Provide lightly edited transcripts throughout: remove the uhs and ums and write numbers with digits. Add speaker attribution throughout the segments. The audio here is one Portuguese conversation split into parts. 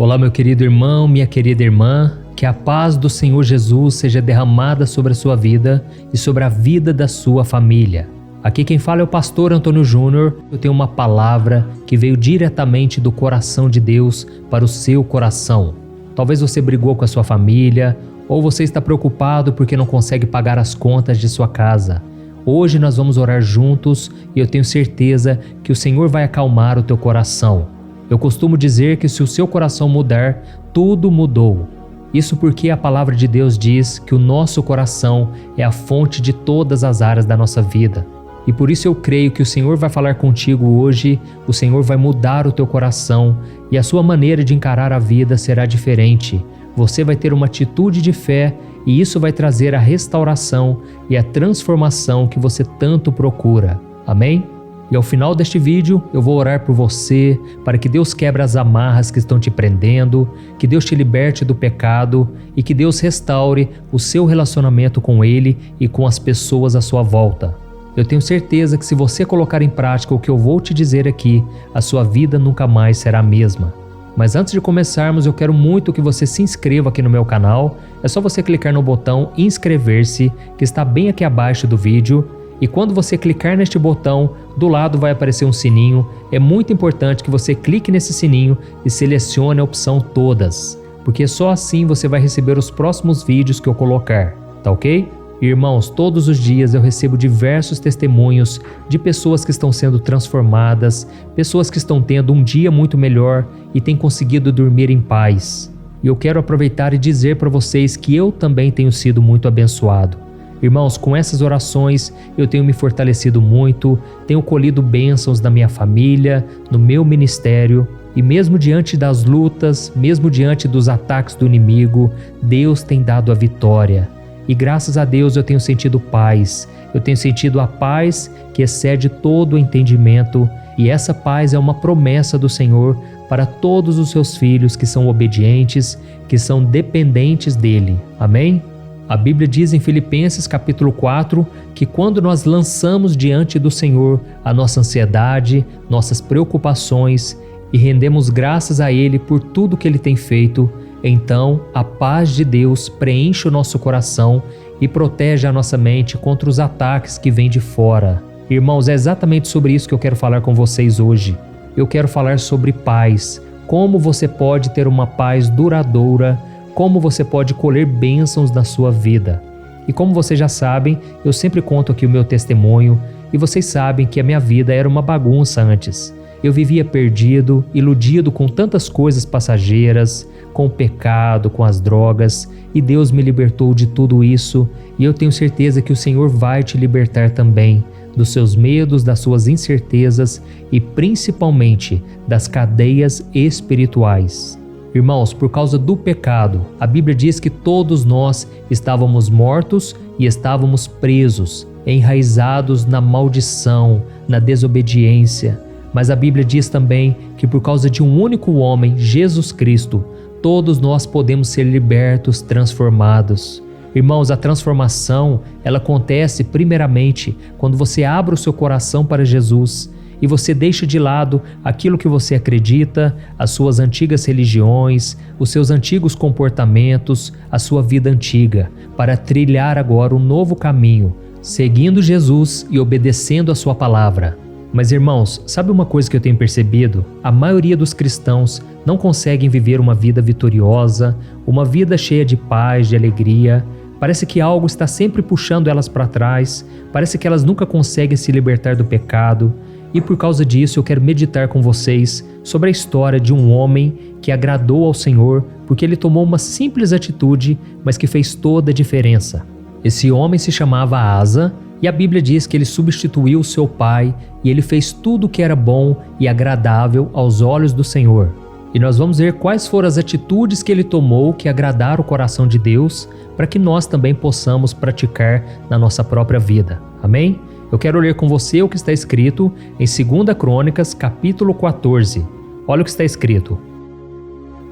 Speaker 1: Olá, meu querido irmão, minha querida irmã, que a paz do Senhor Jesus seja derramada sobre a sua vida e sobre a vida da sua família. Aqui quem fala é o pastor Antônio Júnior. Eu tenho uma palavra que veio diretamente do coração de Deus para o seu coração. Talvez você brigou com a sua família, ou você está preocupado porque não consegue pagar as contas de sua casa. Hoje nós vamos orar juntos e eu tenho certeza que o Senhor vai acalmar o teu coração. Eu costumo dizer que se o seu coração mudar, tudo mudou. Isso porque a palavra de Deus diz que o nosso coração é a fonte de todas as áreas da nossa vida. E por isso eu creio que o Senhor vai falar contigo hoje, o Senhor vai mudar o teu coração e a sua maneira de encarar a vida será diferente. Você vai ter uma atitude de fé e isso vai trazer a restauração e a transformação que você tanto procura. Amém? E ao final deste vídeo eu vou orar por você, para que Deus quebre as amarras que estão te prendendo, que Deus te liberte do pecado e que Deus restaure o seu relacionamento com Ele e com as pessoas à sua volta. Eu tenho certeza que se você colocar em prática o que eu vou te dizer aqui, a sua vida nunca mais será a mesma. Mas antes de começarmos, eu quero muito que você se inscreva aqui no meu canal. É só você clicar no botão inscrever-se, que está bem aqui abaixo do vídeo. E quando você clicar neste botão, do lado vai aparecer um sininho. É muito importante que você clique nesse sininho e selecione a opção todas, porque só assim você vai receber os próximos vídeos que eu colocar, tá ok? Irmãos, todos os dias eu recebo diversos testemunhos de pessoas que estão sendo transformadas, pessoas que estão tendo um dia muito melhor e têm conseguido dormir em paz. E eu quero aproveitar e dizer para vocês que eu também tenho sido muito abençoado. Irmãos, com essas orações eu tenho me fortalecido muito, tenho colhido bênçãos da minha família, no meu ministério e mesmo diante das lutas, mesmo diante dos ataques do inimigo, Deus tem dado a vitória. E graças a Deus eu tenho sentido paz, eu tenho sentido a paz que excede todo o entendimento e essa paz é uma promessa do Senhor para todos os seus filhos que são obedientes, que são dependentes dEle. Amém? A Bíblia diz em Filipenses capítulo 4 que quando nós lançamos diante do Senhor a nossa ansiedade, nossas preocupações e rendemos graças a Ele por tudo que Ele tem feito, então a paz de Deus preenche o nosso coração e protege a nossa mente contra os ataques que vêm de fora. Irmãos, é exatamente sobre isso que eu quero falar com vocês hoje. Eu quero falar sobre paz, como você pode ter uma paz duradoura, como você pode colher bênçãos na sua vida. E como vocês já sabem, eu sempre conto aqui o meu testemunho e vocês sabem que a minha vida era uma bagunça antes. Eu vivia perdido, iludido com tantas coisas passageiras, com o pecado, com as drogas, e Deus me libertou de tudo isso e eu tenho certeza que o Senhor vai te libertar também dos seus medos, das suas incertezas e principalmente das cadeias espirituais. Irmãos, por causa do pecado, a Bíblia diz que todos nós estávamos mortos e estávamos presos, enraizados na maldição, na desobediência. Mas a Bíblia diz também que por causa de um único homem, Jesus Cristo, todos nós podemos ser libertos, transformados. Irmãos, a transformação, ela acontece primeiramente quando você abre o seu coração para Jesus e você deixa de lado aquilo que você acredita, as suas antigas religiões, os seus antigos comportamentos, a sua vida antiga, para trilhar agora um novo caminho, seguindo Jesus e obedecendo a sua palavra. Mas irmãos, sabe uma coisa que eu tenho percebido? A maioria dos cristãos não conseguem viver uma vida vitoriosa, uma vida cheia de paz, de alegria. Parece que algo está sempre puxando elas para trás, parece que elas nunca conseguem se libertar do pecado. E por causa disso eu quero meditar com vocês sobre a história de um homem que agradou ao Senhor porque ele tomou uma simples atitude, mas que fez toda a diferença. Esse homem se chamava Asa e a Bíblia diz que ele substituiu seu pai e ele fez tudo o que era bom e agradável aos olhos do Senhor. E nós vamos ver quais foram as atitudes que ele tomou que agradaram o coração de Deus para que nós também possamos praticar na nossa própria vida. Amém? Eu quero ler com você o que está escrito em 2 Crônicas, capítulo 14. Olha o que está escrito.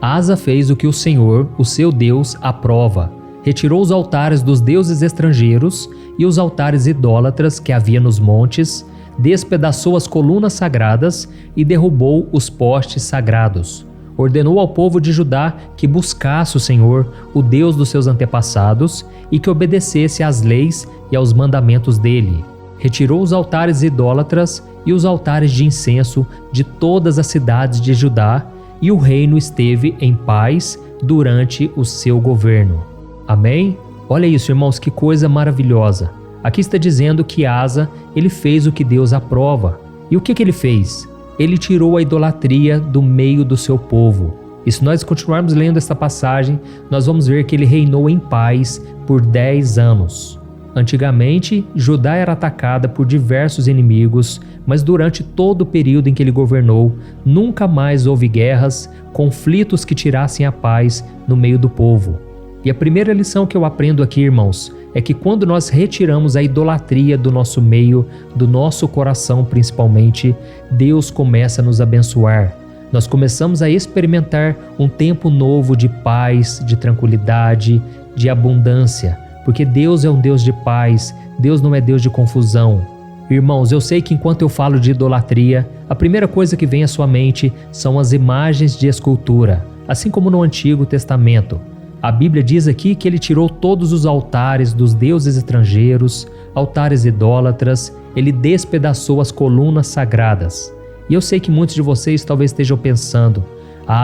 Speaker 1: Asa fez o que o Senhor, o seu Deus, aprova. Retirou os altares dos deuses estrangeiros e os altares idólatras que havia nos montes, despedaçou as colunas sagradas e derrubou os postes sagrados. Ordenou ao povo de Judá que buscasse o Senhor, o Deus dos seus antepassados, e que obedecesse às leis e aos mandamentos dele. Retirou os altares idólatras e os altares de incenso de todas as cidades de Judá, e o reino esteve em paz durante o seu governo. Amém? Olha isso, irmãos, que coisa maravilhosa. Aqui está dizendo que Asa, ele fez o que Deus aprova. E o que ele fez? Ele tirou a idolatria do meio do seu povo. E se nós continuarmos lendo esta passagem, nós vamos ver que ele reinou em paz por 10 anos. Antigamente, Judá era atacada por diversos inimigos, mas durante todo o período em que ele governou, nunca mais houve guerras, conflitos que tirassem a paz no meio do povo. E a primeira lição que eu aprendo aqui, irmãos, é que quando nós retiramos a idolatria do nosso meio, do nosso coração principalmente, Deus começa a nos abençoar. Nós começamos a experimentar um tempo novo de paz, de tranquilidade, de abundância, porque Deus é um Deus de paz, Deus não é Deus de confusão. Irmãos, eu sei que enquanto eu falo de idolatria, a primeira coisa que vem à sua mente são as imagens de escultura, assim como no Antigo Testamento. A Bíblia diz aqui que ele tirou todos os altares dos deuses estrangeiros, altares idólatras, ele despedaçou as colunas sagradas. E eu sei que muitos de vocês talvez estejam pensando,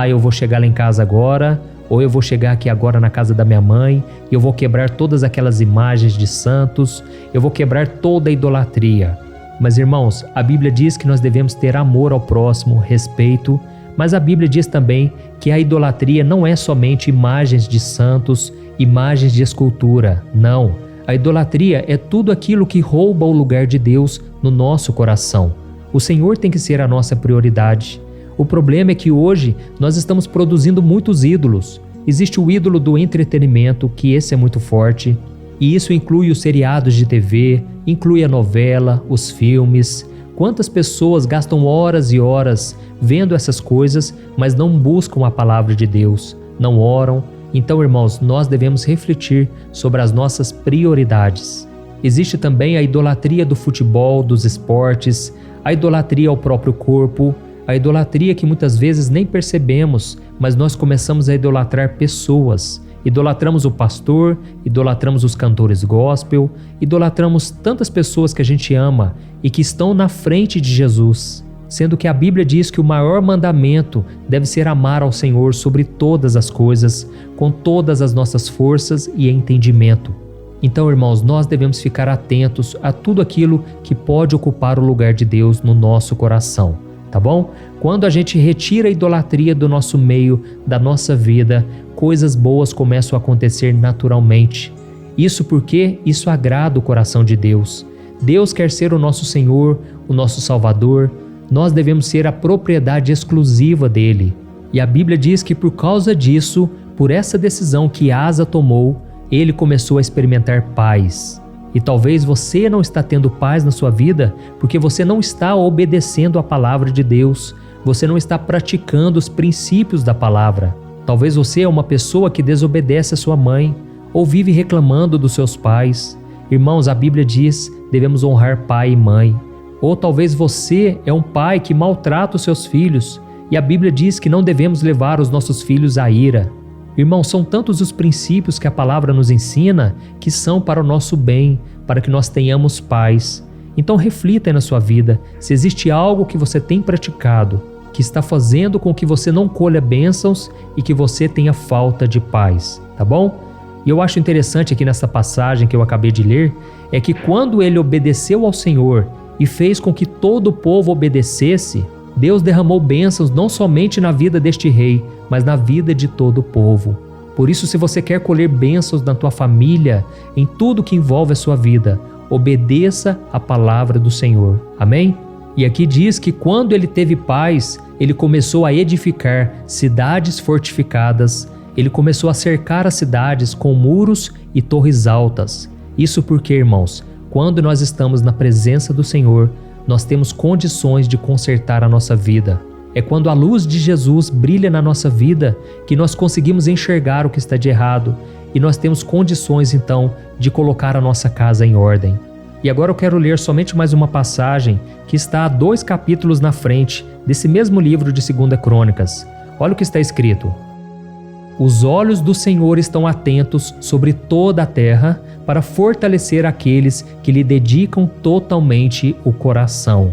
Speaker 1: eu vou chegar lá em casa agora, ou eu vou chegar aqui agora na casa da minha mãe, e eu vou quebrar todas aquelas imagens de santos, eu vou quebrar toda a idolatria. Mas irmãos, a Bíblia diz que nós devemos ter amor ao próximo, respeito, mas a Bíblia diz também que a idolatria não é somente imagens de santos, imagens de escultura, não. A idolatria é tudo aquilo que rouba o lugar de Deus no nosso coração. O Senhor tem que ser a nossa prioridade. O problema é que hoje nós estamos produzindo muitos ídolos. Existe o ídolo do entretenimento, que esse é muito forte, e isso inclui os seriados de TV, inclui a novela, os filmes. Quantas pessoas gastam horas e horas vendo essas coisas, mas não buscam a palavra de Deus, não oram? Então, irmãos, nós devemos refletir sobre as nossas prioridades. Existe também a idolatria do futebol, dos esportes, a idolatria ao próprio corpo, a idolatria que muitas vezes nem percebemos, mas nós começamos a idolatrar pessoas. Idolatramos o pastor, idolatramos os cantores gospel, idolatramos tantas pessoas que a gente ama e que estão na frente de Jesus, sendo que a Bíblia diz que o maior mandamento deve ser amar ao Senhor sobre todas as coisas, com todas as nossas forças e entendimento. Então, irmãos, nós devemos ficar atentos a tudo aquilo que pode ocupar o lugar de Deus no nosso coração, tá bom? Quando a gente retira a idolatria do nosso meio, da nossa vida, coisas boas começam a acontecer naturalmente. Isso porque isso agrada o coração de Deus. Deus quer ser o nosso Senhor, o nosso Salvador. Nós devemos ser a propriedade exclusiva dele. E a Bíblia diz que por causa disso, por essa decisão que Asa tomou, ele começou a experimentar paz. E talvez você não está tendo paz na sua vida porque você não está obedecendo a palavra de Deus, você não está praticando os princípios da palavra. Talvez você é uma pessoa que desobedece a sua mãe ou vive reclamando dos seus pais. Irmãos, a Bíblia diz, devemos honrar pai e mãe. Ou talvez você é um pai que maltrata os seus filhos e a Bíblia diz que não devemos levar os nossos filhos à ira. Irmãos, são tantos os princípios que a palavra nos ensina que são para o nosso bem, para que nós tenhamos paz. Então reflita aí na sua vida se existe algo que você tem praticado, que está fazendo com que você não colha bênçãos e que você tenha falta de paz, tá bom? E eu acho interessante aqui nessa passagem que eu acabei de ler, é que quando ele obedeceu ao Senhor e fez com que todo o povo obedecesse, Deus derramou bênçãos não somente na vida deste rei, mas na vida de todo o povo. Por isso, se você quer colher bênçãos na tua família, em tudo que envolve a sua vida, obedeça a palavra do Senhor. Amém? E aqui diz que quando ele teve paz, ele começou a edificar cidades fortificadas, ele começou a cercar as cidades com muros e torres altas. Isso porque, irmãos, quando nós estamos na presença do Senhor, nós temos condições de consertar a nossa vida. É quando a luz de Jesus brilha na nossa vida que nós conseguimos enxergar o que está de errado e nós temos condições então de colocar a nossa casa em ordem. E agora eu quero ler somente mais uma passagem que está a 2 capítulos na frente desse mesmo livro de 2 Crônicas. Olha o que está escrito: os olhos do Senhor estão atentos sobre toda a terra para fortalecer aqueles que lhe dedicam totalmente o coração.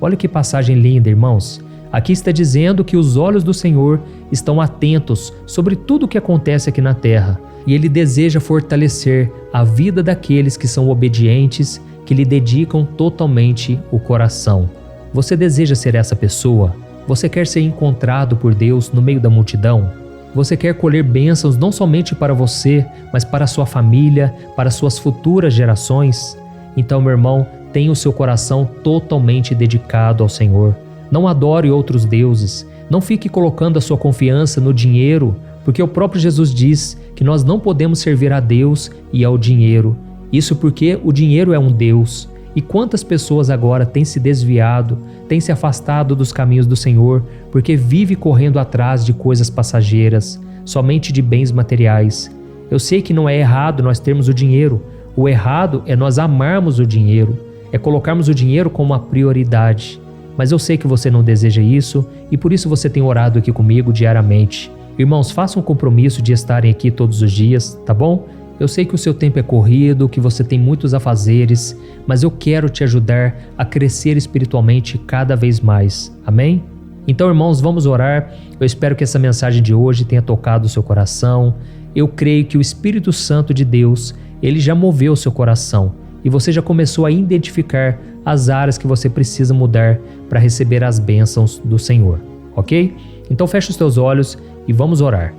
Speaker 1: Olha que passagem linda, irmãos. Aqui está dizendo que os olhos do Senhor estão atentos sobre tudo o que acontece aqui na terra, e Ele deseja fortalecer a vida daqueles que são obedientes, que lhe dedicam totalmente o coração. Você deseja ser essa pessoa? Você quer ser encontrado por Deus no meio da multidão? Você quer colher bênçãos não somente para você, mas para a sua família, para suas futuras gerações? Então, meu irmão, tenha o seu coração totalmente dedicado ao Senhor. Não adore outros deuses. Não fique colocando a sua confiança no dinheiro, porque o próprio Jesus diz que nós não podemos servir a Deus e ao dinheiro. Isso porque o dinheiro é um Deus. E quantas pessoas agora têm se desviado, têm se afastado dos caminhos do Senhor, porque vive correndo atrás de coisas passageiras, somente de bens materiais. Eu sei que não é errado nós termos o dinheiro. O errado é nós amarmos o dinheiro, é colocarmos o dinheiro como uma prioridade. Mas eu sei que você não deseja isso e por isso você tem orado aqui comigo diariamente. Irmãos, façam um compromisso de estarem aqui todos os dias, tá bom? Eu sei que o seu tempo é corrido, que você tem muitos afazeres, mas eu quero te ajudar a crescer espiritualmente cada vez mais. Amém? Então, irmãos, vamos orar. Eu espero que essa mensagem de hoje tenha tocado o seu coração. Eu creio que o Espírito Santo de Deus, ele já moveu o seu coração e você já começou a identificar as áreas que você precisa mudar para receber as bênçãos do Senhor, ok? Então feche os teus olhos e vamos orar.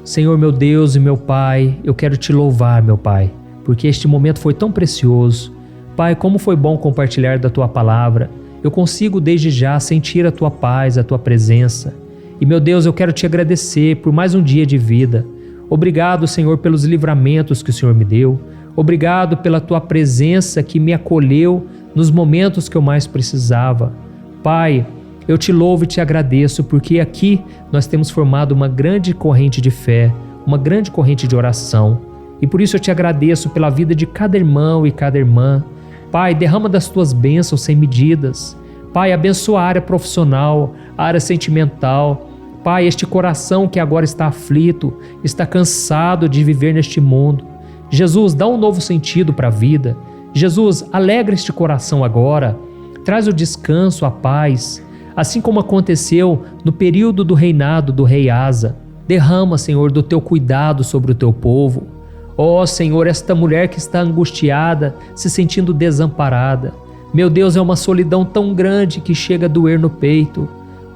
Speaker 1: Senhor, meu Deus e meu Pai, eu quero te louvar, meu Pai, porque este momento foi tão precioso. Pai, como foi bom compartilhar da Tua palavra. Eu consigo desde já sentir a Tua paz, a Tua presença. E, meu Deus, eu quero te agradecer por mais um dia de vida. Obrigado, Senhor, pelos livramentos que o Senhor me deu. Obrigado pela Tua presença que me acolheu nos momentos que eu mais precisava. Pai, eu te louvo e te agradeço porque aqui nós temos formado uma grande corrente de fé, uma grande corrente de oração. E por isso eu te agradeço pela vida de cada irmão e cada irmã. Pai, derrama das tuas bênçãos sem medidas. Pai, abençoa a área profissional, a área sentimental. Pai, este coração que agora está aflito, está cansado de viver neste mundo. Jesus, dá um novo sentido para a vida. Jesus, alegra este coração agora. Traz o descanso, a paz. Assim como aconteceu no período do reinado do rei Asa. Derrama, Senhor, do teu cuidado sobre o teu povo. Ó Senhor, esta mulher que está angustiada, se sentindo desamparada. Meu Deus, é uma solidão tão grande que chega a doer no peito.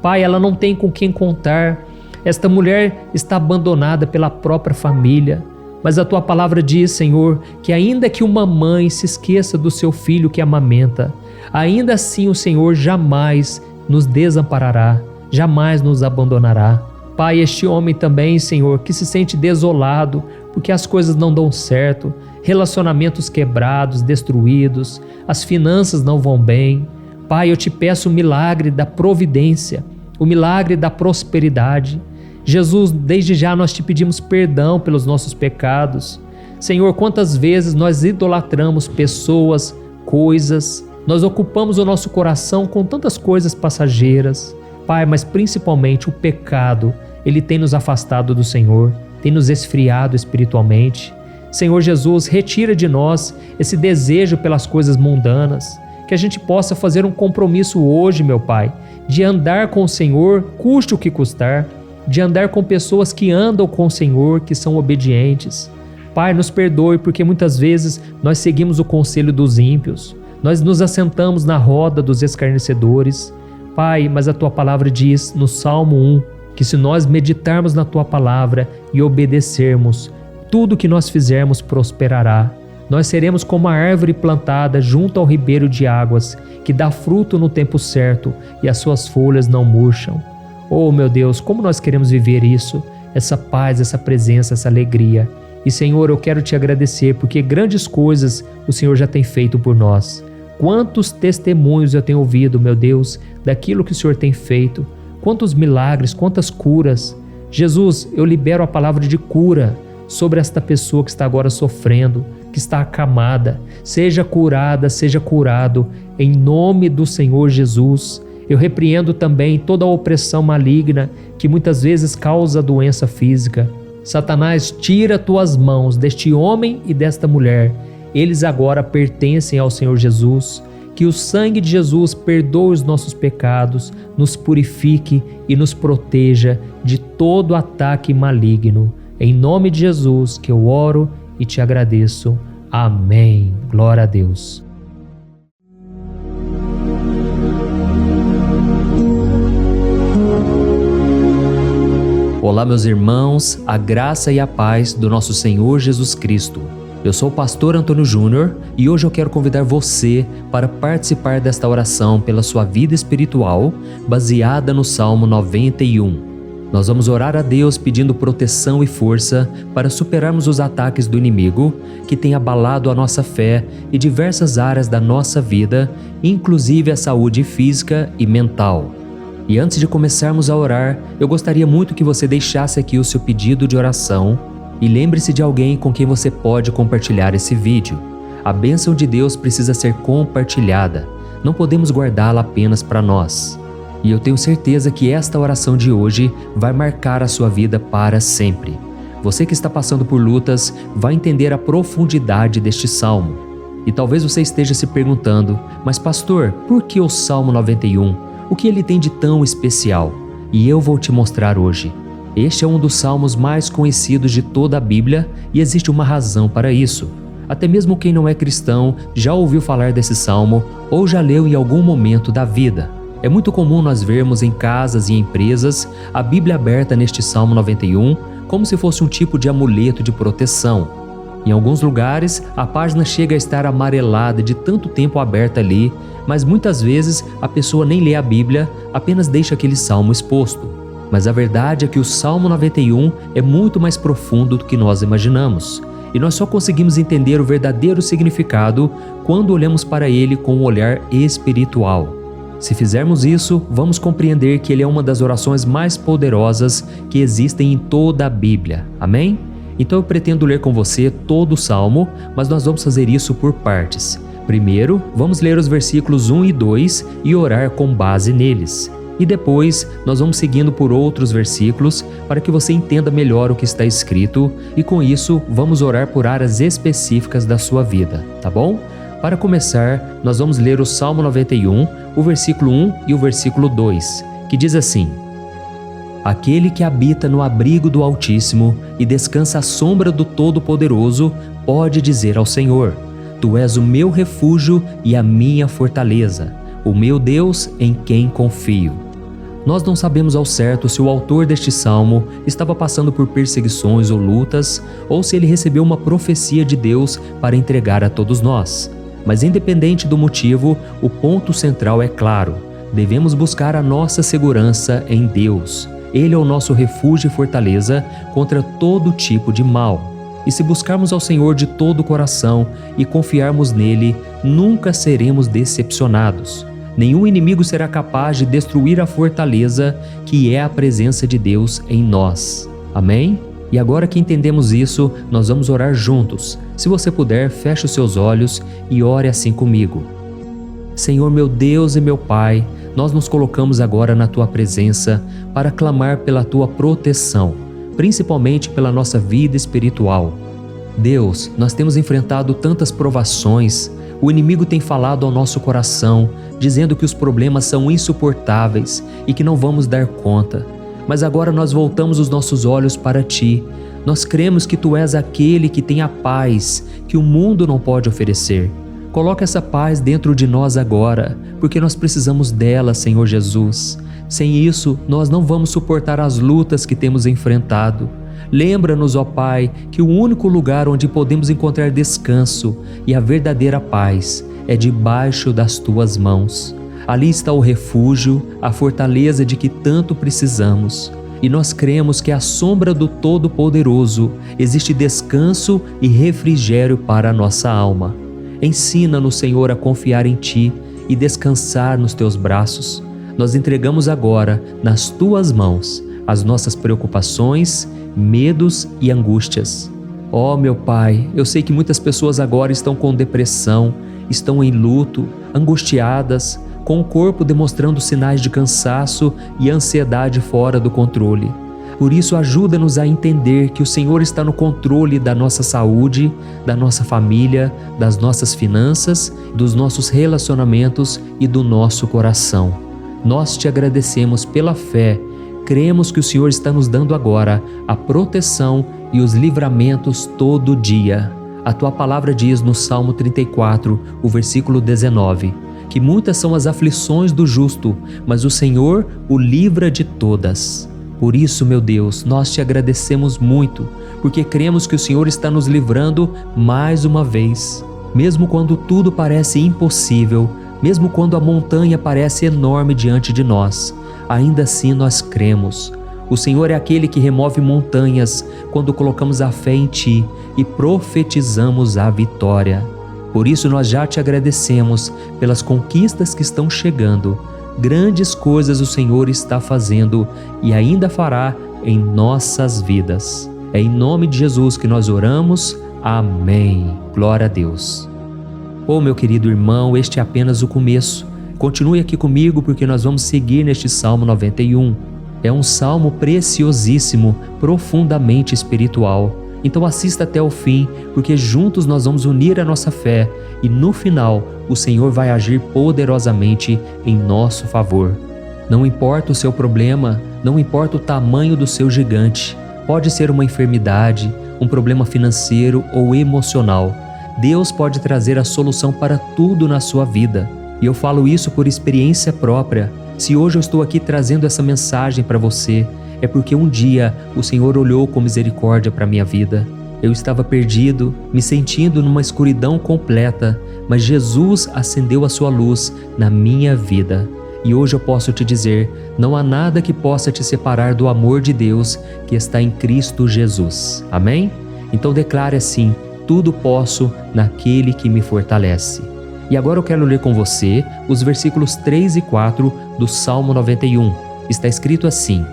Speaker 1: Pai, ela não tem com quem contar. Esta mulher está abandonada pela própria família. Mas a tua palavra diz, Senhor, que ainda que uma mãe se esqueça do seu filho que amamenta, ainda assim o Senhor jamais nos desamparará, jamais nos abandonará. Pai, este homem também, Senhor, que se sente desolado porque as coisas não dão certo, relacionamentos quebrados, destruídos, as finanças não vão bem. Pai, eu te peço o milagre da providência, o milagre da prosperidade. Jesus, desde já nós te pedimos perdão pelos nossos pecados. Senhor, quantas vezes nós idolatramos pessoas, coisas, nós ocupamos o nosso coração com tantas coisas passageiras. Pai, mas principalmente o pecado, ele tem nos afastado do Senhor, tem nos esfriado espiritualmente. Senhor Jesus, retira de nós esse desejo pelas coisas mundanas, que a gente possa fazer um compromisso hoje, meu Pai, de andar com o Senhor, custe o que custar, de andar com pessoas que andam com o Senhor, que são obedientes. Pai, nos perdoe porque muitas vezes nós seguimos o conselho dos ímpios, nós nos assentamos na roda dos escarnecedores. Pai, mas a Tua palavra diz no Salmo 1, que se nós meditarmos na Tua palavra e obedecermos, tudo que nós fizermos prosperará. Nós seremos como a árvore plantada junto ao ribeiro de águas, que dá fruto no tempo certo e as suas folhas não murcham. Oh, meu Deus, como nós queremos viver isso, essa paz, essa presença, essa alegria. E, Senhor, eu quero te agradecer porque grandes coisas o Senhor já tem feito por nós. Quantos testemunhos eu tenho ouvido, meu Deus, daquilo que o Senhor tem feito. Quantos milagres, quantas curas. Jesus, eu libero a palavra de cura sobre esta pessoa que está agora sofrendo, que está acamada. Seja curada, seja curado, em nome do Senhor Jesus. Eu repreendo também toda a opressão maligna que muitas vezes causa doença física. Satanás, tira tuas mãos deste homem e desta mulher. Eles agora pertencem ao Senhor Jesus. Que o sangue de Jesus perdoe os nossos pecados, nos purifique e nos proteja de todo ataque maligno. Em nome de Jesus que eu oro e te agradeço. Amém. Glória a Deus. Olá, meus irmãos, a graça e a paz do nosso Senhor Jesus Cristo. Eu sou o pastor Antônio Júnior e hoje eu quero convidar você para participar desta oração pela sua vida espiritual, baseada no Salmo 91. Nós vamos orar a Deus pedindo proteção e força para superarmos os ataques do inimigo que tem abalado a nossa fé e diversas áreas da nossa vida, inclusive a saúde física e mental. E antes de começarmos a orar, eu gostaria muito que você deixasse aqui o seu pedido de oração e lembre-se de alguém com quem você pode compartilhar esse vídeo. A bênção de Deus precisa ser compartilhada, não podemos guardá-la apenas para nós. E eu tenho certeza que esta oração de hoje vai marcar a sua vida para sempre. Você que está passando por lutas vai entender a profundidade deste salmo. E talvez você esteja se perguntando, mas pastor, por que o Salmo 91? O que ele tem de tão especial? E eu vou te mostrar hoje. Este é um dos salmos mais conhecidos de toda a Bíblia e existe uma razão para isso. Até mesmo quem não é cristão já ouviu falar desse salmo ou já leu em algum momento da vida. É muito comum nós vermos em casas e empresas a Bíblia aberta neste Salmo 91 como se fosse um tipo de amuleto de proteção. Em alguns lugares, a página chega a estar amarelada de tanto tempo aberta ali, mas muitas vezes a pessoa nem lê a Bíblia, apenas deixa aquele salmo exposto. Mas a verdade é que o Salmo 91 é muito mais profundo do que nós imaginamos. E nós só conseguimos entender o verdadeiro significado quando olhamos para ele com um olhar espiritual. Se fizermos isso, vamos compreender que ele é uma das orações mais poderosas que existem em toda a Bíblia. Amém? Então eu pretendo ler com você todo o Salmo, mas nós vamos fazer isso por partes. Primeiro, vamos ler os versículos 1 e 2 e orar com base neles. E depois, nós vamos seguindo por outros versículos para que você entenda melhor o que está escrito e com isso, vamos orar por áreas específicas da sua vida, tá bom? Para começar, nós vamos ler o Salmo 91, o versículo 1 e o versículo 2, que diz assim: Aquele que habita no abrigo do Altíssimo e descansa à sombra do Todo-Poderoso pode dizer ao Senhor: Tu és o meu refúgio e a minha fortaleza, o meu Deus em quem confio. Nós não sabemos ao certo se o autor deste salmo estava passando por perseguições ou lutas, ou se ele recebeu uma profecia de Deus para entregar a todos nós. Mas independente do motivo, o ponto central é claro: devemos buscar a nossa segurança em Deus. Ele é o nosso refúgio e fortaleza contra todo tipo de mal. E se buscarmos ao Senhor de todo o coração e confiarmos nele, nunca seremos decepcionados. Nenhum inimigo será capaz de destruir a fortaleza que é a presença de Deus em nós. Amém? E agora que entendemos isso, nós vamos orar juntos. Se você puder, feche os seus olhos e ore assim comigo. Senhor meu Deus e meu Pai, nós nos colocamos agora na Tua presença para clamar pela Tua proteção, principalmente pela nossa vida espiritual. Deus, nós temos enfrentado tantas provações, o inimigo tem falado ao nosso coração, dizendo que os problemas são insuportáveis e que não vamos dar conta. Mas agora nós voltamos os nossos olhos para Ti. Nós cremos que Tu és aquele que tem a paz que o mundo não pode oferecer. Coloca essa paz dentro de nós agora, porque nós precisamos dela, Senhor Jesus. Sem isso, nós não vamos suportar as lutas que temos enfrentado. Lembra-nos, ó Pai, que o único lugar onde podemos encontrar descanso e a verdadeira paz é debaixo das Tuas mãos. Ali está o refúgio, a fortaleza de que tanto precisamos. E nós cremos que à sombra do Todo-Poderoso existe descanso e refrigério para a nossa alma. Ensina-nos, Senhor, a confiar em Ti e descansar nos Teus braços. Nós entregamos agora, nas Tuas mãos, as nossas preocupações, medos e angústias. Ó meu Pai, eu sei que muitas pessoas agora estão com depressão, estão em luto, angustiadas, com o corpo demonstrando sinais de cansaço e ansiedade fora do controle. Por isso, ajuda-nos a entender que o Senhor está no controle da nossa saúde, da nossa família, das nossas finanças, dos nossos relacionamentos e do nosso coração. Nós te agradecemos pela fé. Cremos que o Senhor está nos dando agora a proteção e os livramentos todo dia. A tua palavra diz no Salmo 34, o versículo 19, que muitas são as aflições do justo, mas o Senhor o livra de todas. Por isso, meu Deus, nós te agradecemos muito, porque cremos que o Senhor está nos livrando mais uma vez. Mesmo quando tudo parece impossível, mesmo quando a montanha parece enorme diante de nós, ainda assim nós cremos. O Senhor é aquele que remove montanhas quando colocamos a fé em Ti e profetizamos a vitória. Por isso nós já te agradecemos pelas conquistas que estão chegando. Grandes coisas o Senhor está fazendo e ainda fará em nossas vidas. É em nome de Jesus que nós oramos. Amém. Glória a Deus. Oh, meu querido irmão, este é apenas o começo. Continue aqui comigo porque nós vamos seguir neste Salmo 91. É um salmo preciosíssimo, profundamente espiritual. Então assista até o fim, porque juntos nós vamos unir a nossa fé e no final o Senhor vai agir poderosamente em nosso favor. Não importa o seu problema, não importa o tamanho do seu gigante, pode ser uma enfermidade, um problema financeiro ou emocional. Deus pode trazer a solução para tudo na sua vida. E eu falo isso por experiência própria. Se hoje eu estou aqui trazendo essa mensagem para você, é porque um dia o Senhor olhou com misericórdia para a minha vida. Eu estava perdido, me sentindo numa escuridão completa, mas Jesus acendeu a sua luz na minha vida. E hoje eu posso te dizer, não há nada que possa te separar do amor de Deus que está em Cristo Jesus. Amém? Então declare assim, tudo posso naquele que me fortalece. E agora eu quero ler com você os versículos 3 e 4 do Salmo 91. Está escrito assim: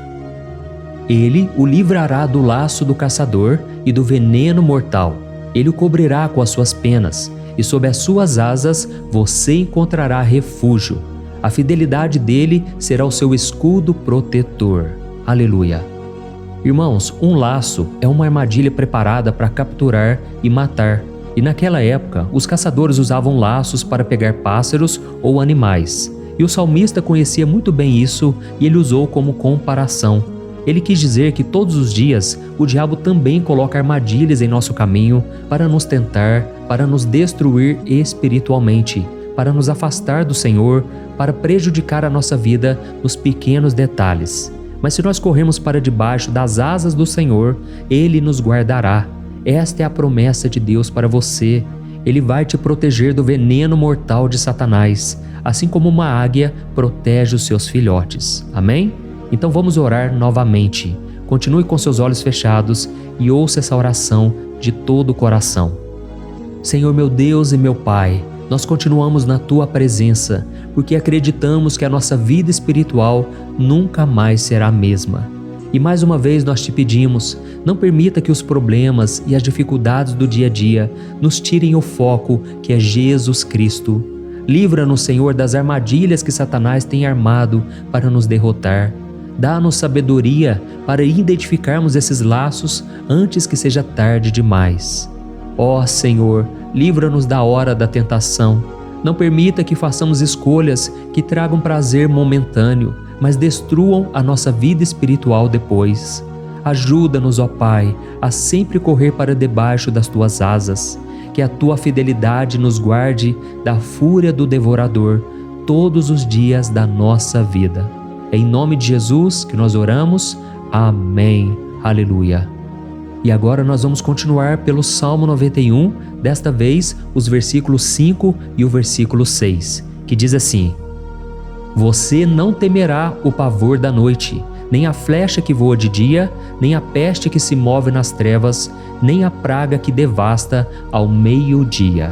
Speaker 1: Ele o livrará do laço do caçador e do veneno mortal. Ele o cobrirá com as suas penas, e sob as suas asas você encontrará refúgio. A fidelidade dele será o seu escudo protetor. Aleluia! Irmãos, um laço é uma armadilha preparada para capturar e matar. E naquela época, os caçadores usavam laços para pegar pássaros ou animais. E o salmista conhecia muito bem isso e ele usou como comparação. Ele quis dizer que todos os dias o diabo também coloca armadilhas em nosso caminho para nos tentar, para nos destruir espiritualmente, para nos afastar do Senhor, para prejudicar a nossa vida nos pequenos detalhes. Mas se nós corrermos para debaixo das asas do Senhor, Ele nos guardará. Esta é a promessa de Deus para você. Ele vai te proteger do veneno mortal de Satanás, assim como uma águia protege os seus filhotes. Amém? Então vamos orar novamente. Continue com seus olhos fechados e ouça essa oração de todo o coração. Senhor meu Deus e meu Pai, nós continuamos na Tua presença, porque acreditamos que a nossa vida espiritual nunca mais será a mesma. E mais uma vez nós te pedimos, não permita que os problemas e as dificuldades do dia a dia nos tirem o foco que é Jesus Cristo. Livra-nos, Senhor, das armadilhas que Satanás tem armado para nos derrotar. Dá-nos sabedoria para identificarmos esses laços antes que seja tarde demais. Ó Senhor, livra-nos da hora da tentação. Não permita que façamos escolhas que tragam prazer momentâneo, mas destruam a nossa vida espiritual depois. Ajuda-nos, ó Pai, a sempre correr para debaixo das Tuas asas, que a Tua fidelidade nos guarde da fúria do devorador todos os dias da nossa vida. É em nome de Jesus que nós oramos. Amém. Aleluia. E agora nós vamos continuar pelo Salmo 91, desta vez os versículos 5 e o versículo 6, que diz assim: Você não temerá o pavor da noite, nem a flecha que voa de dia, nem a peste que se move nas trevas, nem a praga que devasta ao meio-dia.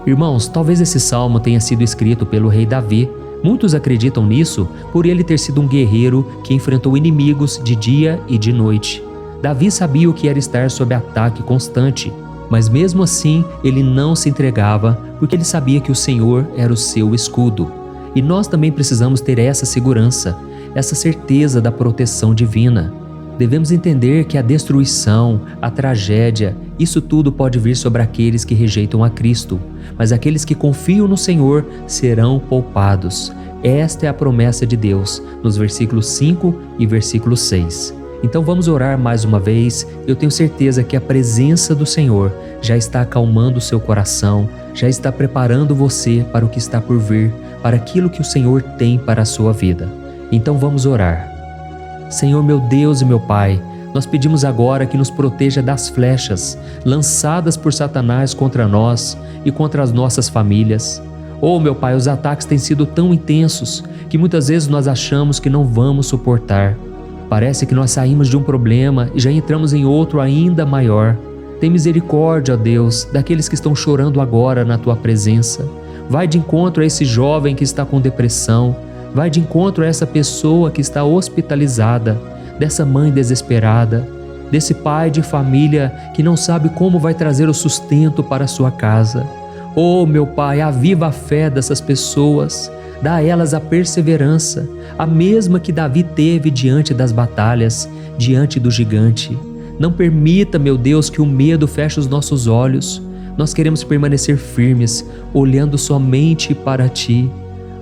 Speaker 1: Irmãos, talvez esse salmo tenha sido escrito pelo rei Davi. Muitos acreditam nisso por ele ter sido um guerreiro que enfrentou inimigos de dia e de noite. Davi sabia o que era estar sob ataque constante, mas mesmo assim ele não se entregava porque ele sabia que o Senhor era o seu escudo. E nós também precisamos ter essa segurança, essa certeza da proteção divina. Devemos entender que a destruição, a tragédia, isso tudo pode vir sobre aqueles que rejeitam a Cristo, mas aqueles que confiam no Senhor serão poupados. Esta é a promessa de Deus, nos versículos 5 e versículo 6. Então vamos orar mais uma vez. Eu tenho certeza que a presença do Senhor já está acalmando o seu coração, já está preparando você para o que está por vir, para aquilo que o Senhor tem para a sua vida. Então vamos orar. Senhor meu Deus e meu Pai, nós pedimos agora que nos proteja das flechas lançadas por Satanás contra nós e contra as nossas famílias. Oh meu Pai, os ataques têm sido tão intensos que muitas vezes nós achamos que não vamos suportar. Parece que nós saímos de um problema e já entramos em outro ainda maior. Tem misericórdia, ó Deus, daqueles que estão chorando agora na Tua presença. Vai de encontro a esse jovem que está com depressão. Vai de encontro a essa pessoa que está hospitalizada, dessa mãe desesperada, desse pai de família que não sabe como vai trazer o sustento para a sua casa. Oh, meu Pai, aviva a fé dessas pessoas, dá a elas a perseverança, a mesma que Davi teve diante das batalhas, diante do gigante. Não permita, meu Deus, que o medo feche os nossos olhos. Nós queremos permanecer firmes, olhando somente para Ti.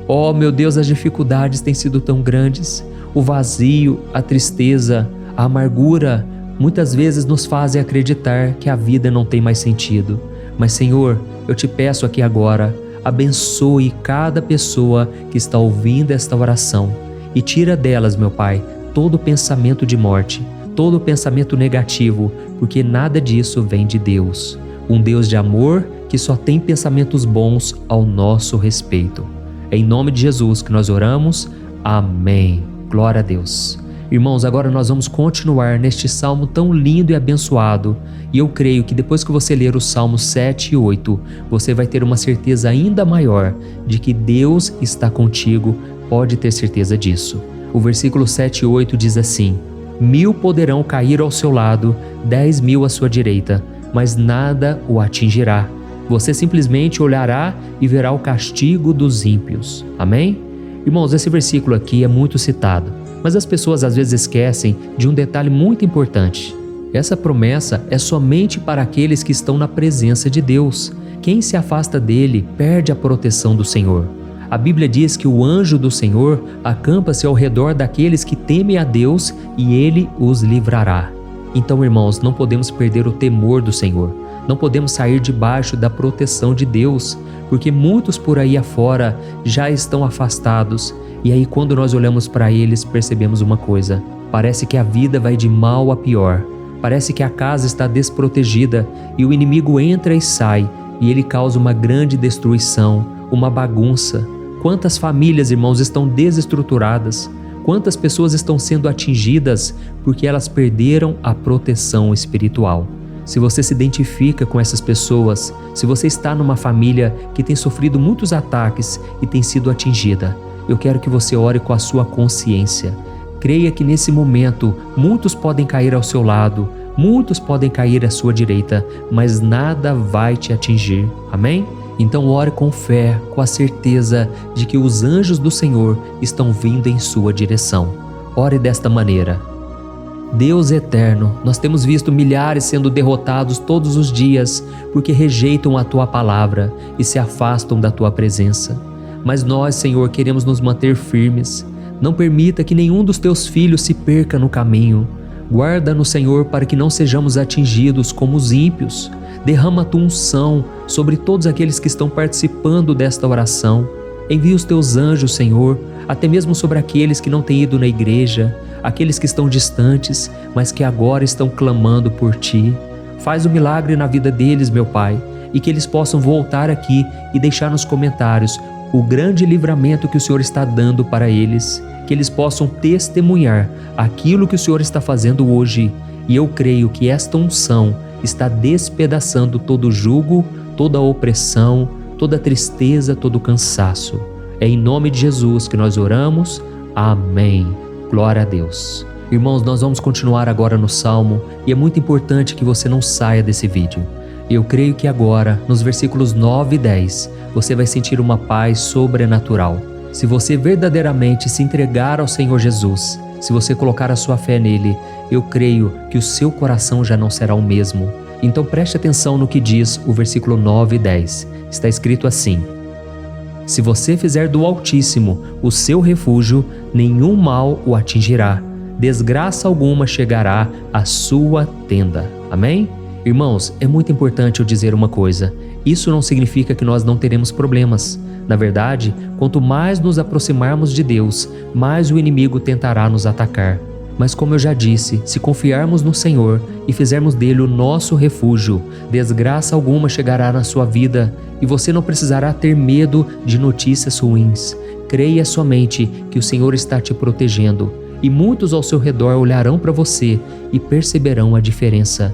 Speaker 1: Oh, meu Deus, as dificuldades têm sido tão grandes. O vazio, a tristeza, a amargura, muitas vezes nos fazem acreditar que a vida não tem mais sentido. Mas, Senhor, eu te peço aqui agora, abençoe cada pessoa que está ouvindo esta oração e tira delas, meu Pai, todo pensamento de morte, todo pensamento negativo, porque nada disso vem de Deus. Um Deus de amor que só tem pensamentos bons ao nosso respeito. É em nome de Jesus que nós oramos. Amém. Glória a Deus. Irmãos, agora nós vamos continuar neste salmo tão lindo e abençoado. E eu creio que depois que você ler os salmos 7 e 8, você vai ter uma certeza ainda maior de que Deus está contigo. Pode ter certeza disso. O versículo 7 e 8 diz assim: 1000 poderão cair ao seu lado, 10.000 à sua direita, mas nada o atingirá. Você simplesmente olhará e verá o castigo dos ímpios. Amém? Irmãos, esse versículo aqui é muito citado, mas as pessoas às vezes esquecem de um detalhe muito importante. Essa promessa é somente para aqueles que estão na presença de Deus. Quem se afasta dele perde a proteção do Senhor. A Bíblia diz que o anjo do Senhor acampa-se ao redor daqueles que temem a Deus e ele os livrará. Então, irmãos, não podemos perder o temor do Senhor. Não podemos sair debaixo da proteção de Deus, porque muitos por aí afora já estão afastados. E aí, quando nós olhamos para eles, percebemos uma coisa: parece que a vida vai de mal a pior. Parece que a casa está desprotegida e o inimigo entra e sai, e ele causa uma grande destruição, uma bagunça. Quantas famílias, irmãos, estão desestruturadas? Quantas pessoas estão sendo atingidas porque elas perderam a proteção espiritual? Se você se identifica com essas pessoas, se você está numa família que tem sofrido muitos ataques e tem sido atingida, eu quero que você ore com a sua consciência. Creia que nesse momento muitos podem cair ao seu lado, muitos podem cair à sua direita, mas nada vai te atingir. Amém? Então ore com fé, com a certeza de que os anjos do Senhor estão vindo em sua direção. Ore desta maneira: Deus eterno, nós temos visto milhares sendo derrotados todos os dias porque rejeitam a Tua palavra e se afastam da Tua presença. Mas nós, Senhor, queremos nos manter firmes. Não permita que nenhum dos Teus filhos se perca no caminho. Guarda-nos, Senhor, para que não sejamos atingidos como os ímpios. Derrama a Tua unção sobre todos aqueles que estão participando desta oração. Envia os Teus anjos, Senhor, até mesmo sobre aqueles que não têm ido na igreja, aqueles que estão distantes, mas que agora estão clamando por Ti. Faz um milagre na vida deles, meu Pai, e que eles possam voltar aqui e deixar nos comentários o grande livramento que o Senhor está dando para eles, que eles possam testemunhar aquilo que o Senhor está fazendo hoje. E eu creio que esta unção está despedaçando todo o jugo, toda a opressão, toda a tristeza, todo o cansaço. É em nome de Jesus que nós oramos. Amém. Glória a Deus. Irmãos, nós vamos continuar agora no Salmo e é muito importante que você não saia desse vídeo. Eu creio que agora, nos versículos 9 e 10, você vai sentir uma paz sobrenatural. Se você verdadeiramente se entregar ao Senhor Jesus, se você colocar a sua fé nele, eu creio que o seu coração já não será o mesmo. Então preste atenção no que diz o versículo 9 e 10. Está escrito assim: se você fizer do Altíssimo o seu refúgio, nenhum mal o atingirá, desgraça alguma chegará à sua tenda. Amém? Irmãos, é muito importante eu dizer uma coisa. Isso não significa que nós não teremos problemas. Na verdade, quanto mais nos aproximarmos de Deus, mais o inimigo tentará nos atacar. Mas como eu já disse, se confiarmos no Senhor e fizermos dele o nosso refúgio, desgraça alguma chegará na sua vida e você não precisará ter medo de notícias ruins. Creia somente que o Senhor está te protegendo e muitos ao seu redor olharão para você e perceberão a diferença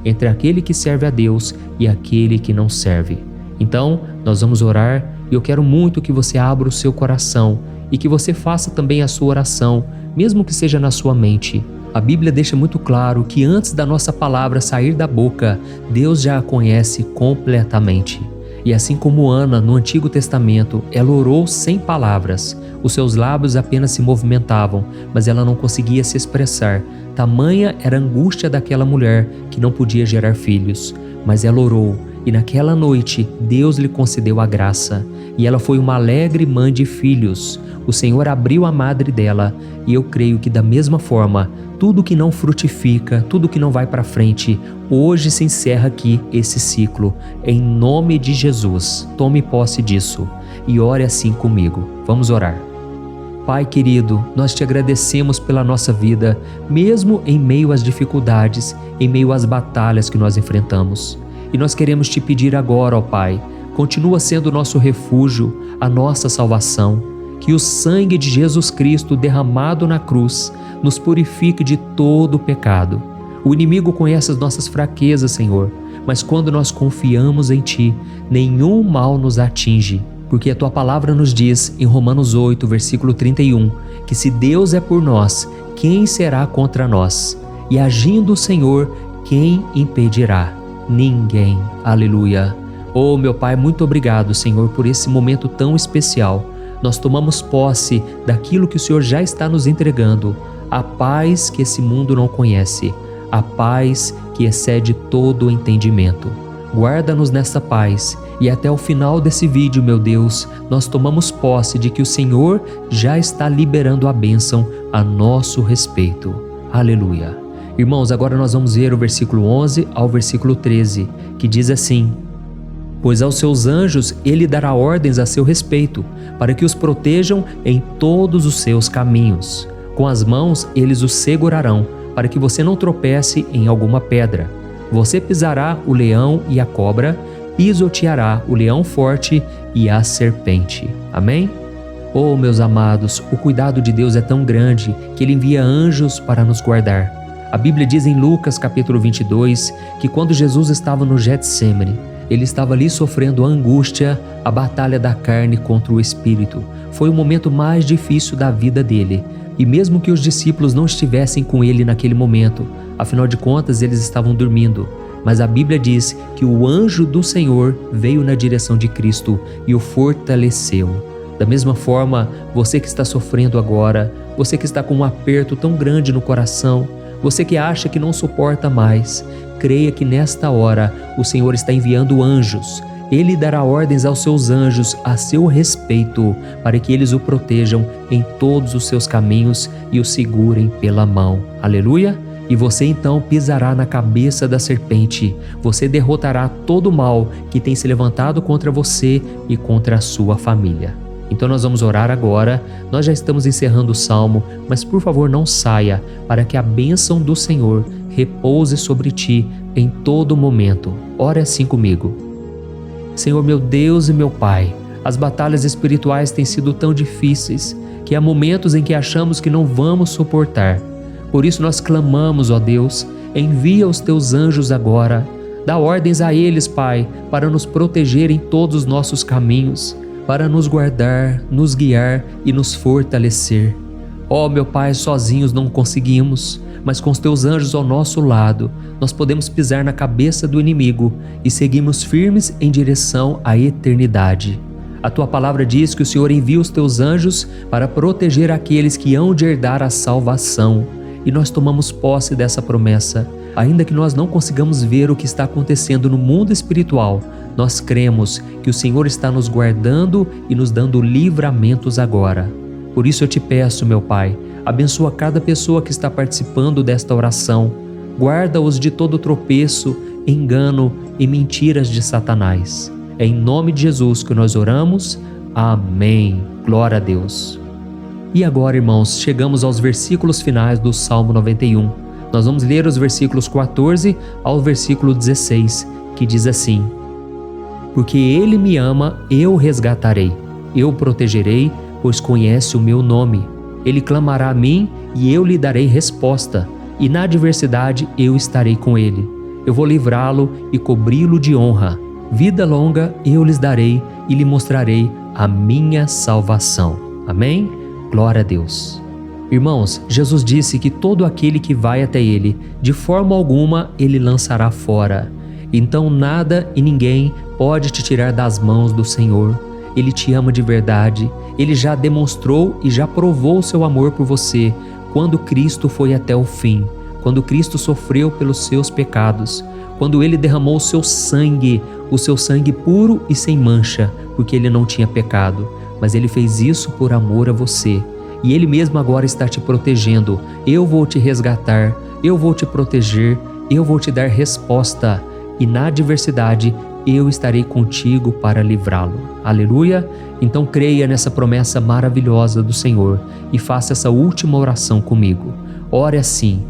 Speaker 1: entre aquele que serve a Deus e aquele que não serve. Então, nós vamos orar e eu quero muito que você abra o seu coração e que você faça também a sua oração, mesmo que seja na sua mente. A Bíblia deixa muito claro que antes da nossa palavra sair da boca, Deus já a conhece completamente. E assim como Ana, no Antigo Testamento, ela orou sem palavras. Os seus lábios apenas se movimentavam, mas ela não conseguia se expressar. Tamanha era a angústia daquela mulher que não podia gerar filhos. Mas ela orou, e naquela noite Deus lhe concedeu a graça. E ela foi uma alegre mãe de filhos. O Senhor abriu a madre dela, e eu creio que da mesma forma, tudo que não frutifica, tudo que não vai para frente, hoje se encerra aqui esse ciclo. Em nome de Jesus, tome posse disso e ore assim comigo. Vamos orar. Pai querido, nós te agradecemos pela nossa vida, mesmo em meio às dificuldades, em meio às batalhas que nós enfrentamos. E nós queremos te pedir agora, ó Pai, continua sendo o nosso refúgio, a nossa salvação. Que o sangue de Jesus Cristo derramado na cruz nos purifique de todo o pecado. O inimigo conhece as nossas fraquezas, Senhor, mas quando nós confiamos em Ti, nenhum mal nos atinge. Porque a Tua palavra nos diz, em Romanos 8, versículo 31, que se Deus é por nós, quem será contra nós? E agindo o Senhor, quem impedirá? Ninguém. Aleluia. Oh, meu Pai, muito obrigado, Senhor, por esse momento tão especial. Nós tomamos posse daquilo que o Senhor já está nos entregando, a paz que esse mundo não conhece, a paz que excede todo o entendimento. Guarda-nos nessa paz e até o final desse vídeo, meu Deus, nós tomamos posse de que o Senhor já está liberando a bênção a nosso respeito. Aleluia. Irmãos, agora nós vamos ver o versículo 11 ao versículo 13, que diz assim: pois aos seus anjos ele dará ordens a seu respeito, para que os protejam em todos os seus caminhos. Com as mãos eles os segurarão, para que você não tropece em alguma pedra. Você pisará o leão e a cobra, pisoteará o leão forte e a serpente. Amém? Oh, meus amados, o cuidado de Deus é tão grande que Ele envia anjos para nos guardar. A Bíblia diz em Lucas capítulo 22 que quando Jesus estava no Getsêmani, Ele estava ali sofrendo a angústia, a batalha da carne contra o espírito. Foi o momento mais difícil da vida dele. E mesmo que os discípulos não estivessem com ele naquele momento, afinal de contas eles estavam dormindo. Mas a Bíblia diz que o anjo do Senhor veio na direção de Cristo e o fortaleceu. Da mesma forma, você que está sofrendo agora, você que está com um aperto tão grande no coração, você que acha que não suporta mais, creia que nesta hora o Senhor está enviando anjos. Ele dará ordens aos seus anjos a seu respeito, para que eles o protejam em todos os seus caminhos e o segurem pela mão. Aleluia! E você então pisará na cabeça da serpente. Você derrotará todo o mal que tem se levantado contra você e contra a sua família. Então nós vamos orar agora. Nós já estamos encerrando o salmo, mas por favor não saia, para que a bênção do Senhor repouse sobre ti em todo momento. Ore assim comigo. Senhor meu Deus e meu Pai, as batalhas espirituais têm sido tão difíceis que há momentos em que achamos que não vamos suportar. Por isso nós clamamos, ó Deus, envia os teus anjos agora. Dá ordens a eles, Pai, para nos proteger em todos os nossos caminhos, para nos guardar, nos guiar e nos fortalecer. Ó meu Pai, sozinhos não conseguimos, mas com os teus anjos ao nosso lado, nós podemos pisar na cabeça do inimigo e seguirmos firmes em direção à eternidade. A tua palavra diz que o Senhor envia os teus anjos para proteger aqueles que hão de herdar a salvação. E nós tomamos posse dessa promessa. Ainda que nós não consigamos ver o que está acontecendo no mundo espiritual, nós cremos que o Senhor está nos guardando e nos dando livramentos agora. Por isso eu te peço, meu Pai, abençoa cada pessoa que está participando desta oração. Guarda-os de todo tropeço, engano e mentiras de Satanás. É em nome de Jesus que nós oramos. Amém. Glória a Deus. E agora, irmãos, chegamos aos versículos finais do Salmo 91. Nós vamos ler os versículos 14 ao versículo 16, que diz assim: Porque Ele me ama, eu o resgatarei. Eu o protegerei, pois conhece o meu nome. Ele clamará a mim e eu lhe darei resposta. E na adversidade eu estarei com ele. Eu vou livrá-lo e cobri-lo de honra. Vida longa eu lhes darei e lhe mostrarei a minha salvação. Amém? Glória a Deus. Irmãos, Jesus disse que todo aquele que vai até ele, de forma alguma ele lançará fora. Então nada e ninguém pode te tirar das mãos do Senhor. Ele te ama de verdade. Ele já demonstrou e já provou o seu amor por você quando Cristo foi até o fim, quando Cristo sofreu pelos seus pecados, quando Ele derramou o seu sangue puro e sem mancha, porque Ele não tinha pecado, mas Ele fez isso por amor a você. E Ele mesmo agora está te protegendo. Eu vou te resgatar, eu vou te proteger, eu vou te dar resposta, e na adversidade eu estarei contigo para livrá-lo. Aleluia! Então creia nessa promessa maravilhosa do Senhor e faça essa última oração comigo. Ore assim: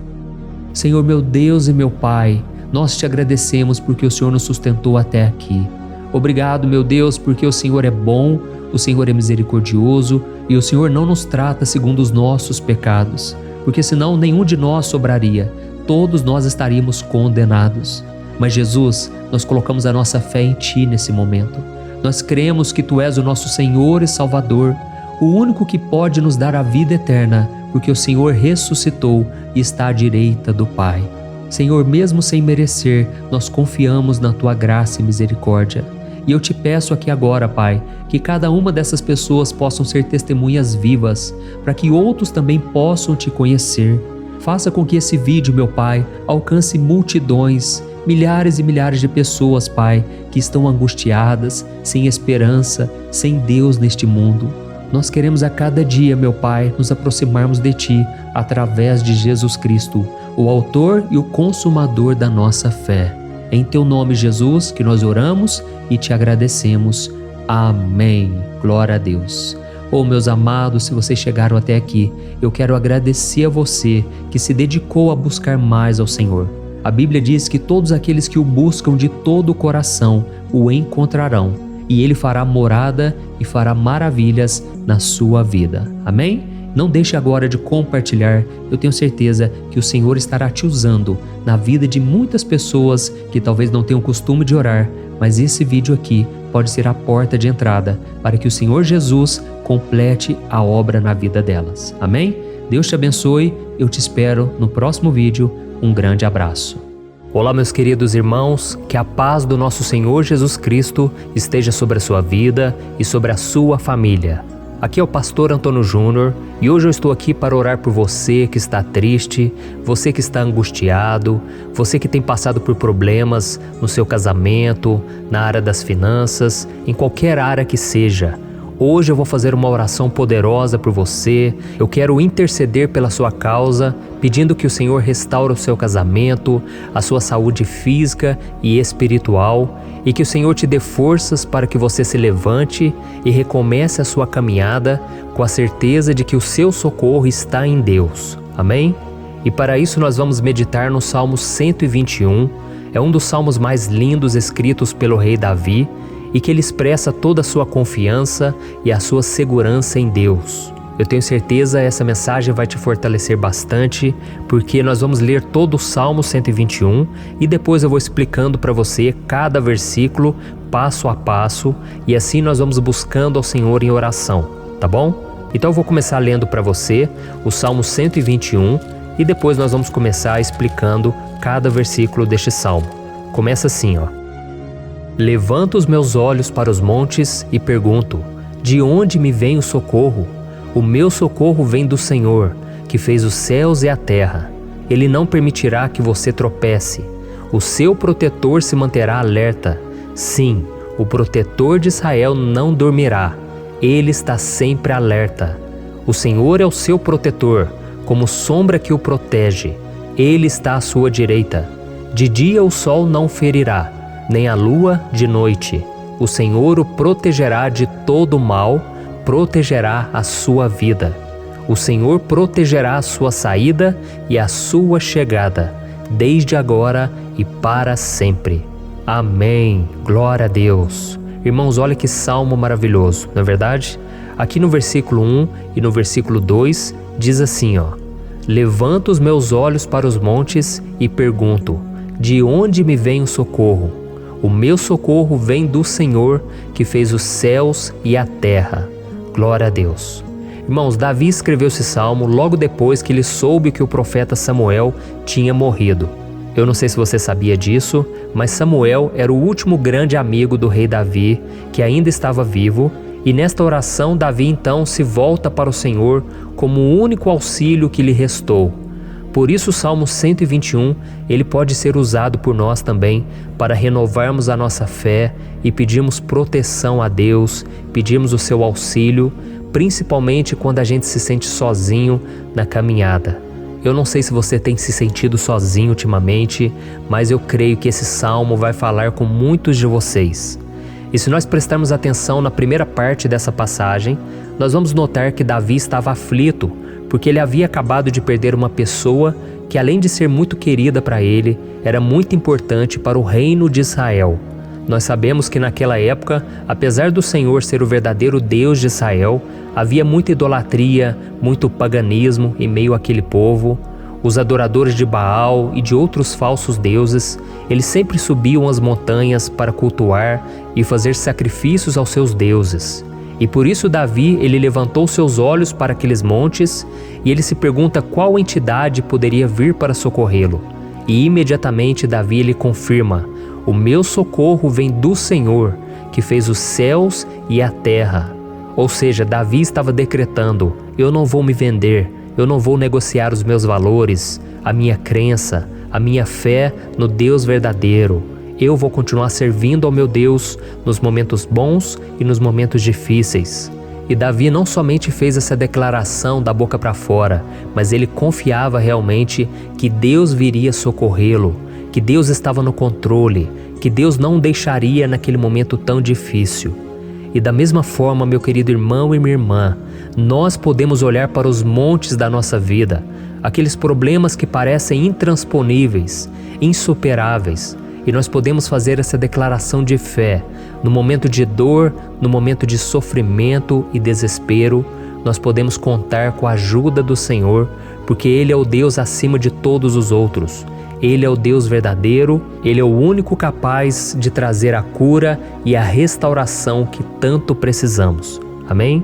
Speaker 1: Senhor meu Deus e meu Pai, nós te agradecemos porque o Senhor nos sustentou até aqui. Obrigado, meu Deus, porque o Senhor é bom, o Senhor é misericordioso e o Senhor não nos trata segundo os nossos pecados, porque senão nenhum de nós sobraria, todos nós estaríamos condenados. Mas Jesus, nós colocamos a nossa fé em Ti nesse momento. Nós cremos que Tu és o nosso Senhor e Salvador, o único que pode nos dar a vida eterna, porque o Senhor ressuscitou e está à direita do Pai. Senhor, mesmo sem merecer, nós confiamos na Tua graça e misericórdia. E eu te peço aqui agora, Pai, que cada uma dessas pessoas possam ser testemunhas vivas, para que outros também possam Te conhecer. Faça com que esse vídeo, meu Pai, alcance multidões, milhares e milhares de pessoas, Pai, que estão angustiadas, sem esperança, sem Deus neste mundo. Nós queremos a cada dia, meu Pai, nos aproximarmos de Ti através de Jesus Cristo, o autor e o consumador da nossa fé. Em Teu nome, Jesus, que nós oramos e Te agradecemos. Amém. Glória a Deus. Meus amados, se vocês chegaram até aqui, eu quero agradecer a você que se dedicou a buscar mais ao Senhor. A Bíblia diz que todos aqueles que o buscam de todo o coração o encontrarão, e Ele fará morada e fará maravilhas na sua vida. Amém? Não deixe agora de compartilhar, eu tenho certeza que o Senhor estará te usando na vida de muitas pessoas que talvez não tenham costume de orar, mas esse vídeo aqui pode ser a porta de entrada para que o Senhor Jesus complete a obra na vida delas. Amém? Deus te abençoe, eu te espero no próximo vídeo. Um grande abraço. Olá, meus queridos irmãos, que a paz do nosso Senhor Jesus Cristo esteja sobre a sua vida e sobre a sua família. Aqui é o pastor Antônio Júnior e hoje eu estou aqui para orar por você que está triste, você que está angustiado, você que tem passado por problemas no seu casamento, na área das finanças, em qualquer área que seja. Hoje eu vou fazer uma oração poderosa por você. Eu quero interceder pela sua causa, pedindo que o Senhor restaure o seu casamento, a sua saúde física e espiritual, e que o Senhor te dê forças para que você se levante e recomece a sua caminhada com a certeza de que o seu socorro está em Deus. Amém? E para isso nós vamos meditar no Salmo 121. É um dos salmos mais lindos escritos pelo rei Davi, e que ele expressa toda a sua confiança e a sua segurança em Deus. Eu tenho certeza essa mensagem vai te fortalecer bastante, porque nós vamos ler todo o Salmo 121 e depois eu vou explicando para você cada versículo, passo a passo, e assim nós vamos buscando ao Senhor em oração, tá bom? Então eu vou começar lendo para você o Salmo 121 e depois nós vamos começar explicando cada versículo deste salmo. Começa assim, ó. Levanto os meus olhos para os montes e pergunto: de onde me vem o socorro? O meu socorro vem do Senhor, que fez os céus e a terra. Ele não permitirá que você tropece. O seu protetor se manterá alerta. Sim, o protetor de Israel não dormirá. Ele está sempre alerta. O Senhor é o seu protetor, como sombra que o protege. Ele está à sua direita. De dia o sol não ferirá, nem a lua de noite. O Senhor o protegerá de todo mal, protegerá a sua vida. O Senhor protegerá a sua saída e a sua chegada, desde agora e para sempre. Amém. Glória a Deus. Irmãos, olha que salmo maravilhoso, não é verdade? Aqui no versículo 1 e no versículo 2 diz assim, Levanto os meus olhos para os montes e pergunto: de onde me vem o socorro? O meu socorro vem do Senhor, que fez os céus e a terra. Glória a Deus. Irmãos, Davi escreveu esse salmo logo depois que ele soube que o profeta Samuel tinha morrido. Eu não sei se você sabia disso, mas Samuel era o último grande amigo do rei Davi, que ainda estava vivo, e nesta oração Davi então se volta para o Senhor como o único auxílio que lhe restou. Por isso o Salmo 121, ele pode ser usado por nós também para renovarmos a nossa fé e pedirmos proteção a Deus, pedirmos o seu auxílio, principalmente quando a gente se sente sozinho na caminhada. Eu não sei se você tem se sentido sozinho ultimamente, mas eu creio que esse salmo vai falar com muitos de vocês. E se nós prestarmos atenção na primeira parte dessa passagem, nós vamos notar que Davi estava aflito, porque ele havia acabado de perder uma pessoa que, além de ser muito querida para ele, era muito importante para o reino de Israel. Nós sabemos que naquela época, apesar do Senhor ser o verdadeiro Deus de Israel, havia muita idolatria, muito paganismo em meio àquele povo. Os adoradores de Baal e de outros falsos deuses, eles sempre subiam as montanhas para cultuar e fazer sacrifícios aos seus deuses. E por isso Davi, ele levantou seus olhos para aqueles montes e ele se pergunta qual entidade poderia vir para socorrê-lo. E imediatamente Davi ele confirma: o meu socorro vem do Senhor, que fez os céus e a terra. Ou seja, Davi estava decretando: eu não vou me vender, eu não vou negociar os meus valores, a minha crença, a minha fé no Deus verdadeiro. Eu vou continuar servindo ao meu Deus nos momentos bons e nos momentos difíceis. E Davi não somente fez essa declaração da boca para fora, mas ele confiava realmente que Deus viria socorrê-lo, que Deus estava no controle, que Deus não o deixaria naquele momento tão difícil. E da mesma forma, meu querido irmão e minha irmã, nós podemos olhar para os montes da nossa vida, aqueles problemas que parecem intransponíveis, insuperáveis, e nós podemos fazer essa declaração de fé. No momento de dor, no momento de sofrimento e desespero, nós podemos contar com a ajuda do Senhor, porque Ele é o Deus acima de todos os outros. Ele é o Deus verdadeiro, Ele é o único capaz de trazer a cura e a restauração que tanto precisamos. Amém?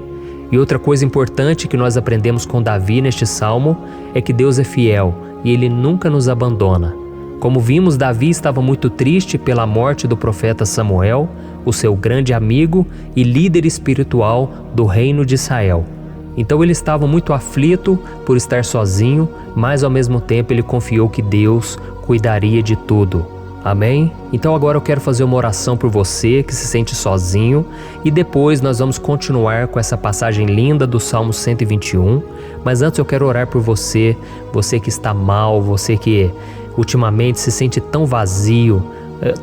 Speaker 1: E outra coisa importante que nós aprendemos com Davi neste salmo é que Deus é fiel e Ele nunca nos abandona. Como vimos, Davi estava muito triste pela morte do profeta Samuel, o seu grande amigo e líder espiritual do reino de Israel. Então ele estava muito aflito por estar sozinho, mas ao mesmo tempo ele confiou que Deus cuidaria de tudo. Amém? Então agora eu quero fazer uma oração por você que se sente sozinho e depois nós vamos continuar com essa passagem linda do Salmo 121. Mas antes eu quero orar por você, você que está mal, você que ultimamente se sente tão vazio,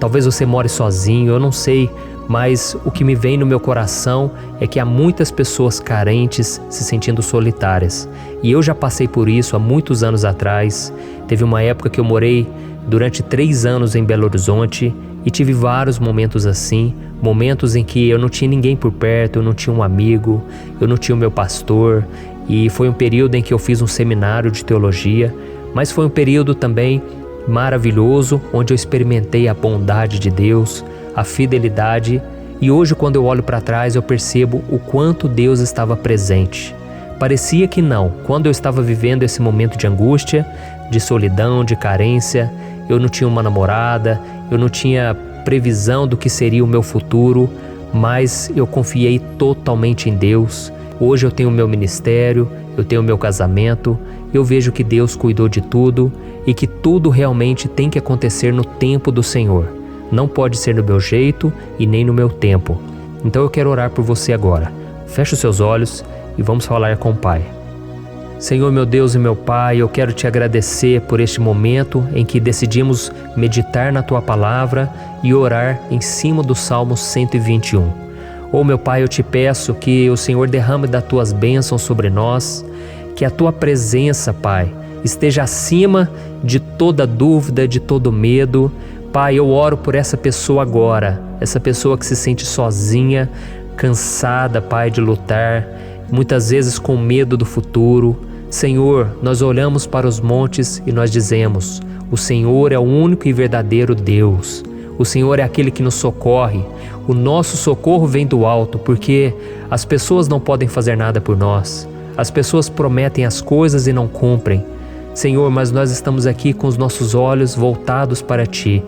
Speaker 1: talvez você more sozinho, eu não sei, mas o que me vem no meu coração é que há muitas pessoas carentes se sentindo solitárias. E eu já passei por isso há muitos anos atrás. Teve uma época que eu morei durante 3 anos em Belo Horizonte e tive vários momentos assim, momentos em que eu não tinha ninguém por perto, eu não tinha um amigo, eu não tinha o meu pastor, e foi um período em que eu fiz um seminário de teologia, mas foi um período também maravilhoso, onde eu experimentei a bondade de Deus, a fidelidade, e hoje quando eu olho para trás eu percebo o quanto Deus estava presente. Parecia que não, quando eu estava vivendo esse momento de angústia, de solidão, de carência, eu não tinha uma namorada, eu não tinha previsão do que seria o meu futuro, mas eu confiei totalmente em Deus. Hoje eu tenho o meu ministério, eu tenho o meu casamento, eu vejo que Deus cuidou de tudo e que tudo realmente tem que acontecer no tempo do Senhor. Não pode ser no meu jeito e nem no meu tempo. Então eu quero orar por você agora. Feche os seus olhos e vamos falar com o Pai. Senhor, meu Deus e meu Pai, eu quero te agradecer por este momento em que decidimos meditar na Tua Palavra e orar em cima do Salmo 121. Oh, meu Pai, eu te peço que o Senhor derrame das Tuas bênçãos sobre nós, que a Tua presença, Pai, esteja acima de toda dúvida, de todo medo. Pai, eu oro por essa pessoa agora, essa pessoa que se sente sozinha, cansada, Pai, de lutar, muitas vezes com medo do futuro. Senhor, nós olhamos para os montes e nós dizemos: o Senhor é o único e verdadeiro Deus. O Senhor é aquele que nos socorre. O nosso socorro vem do alto, porque as pessoas não podem fazer nada por nós. As pessoas prometem as coisas e não cumprem. Senhor, mas nós estamos aqui com os nossos olhos voltados para Ti.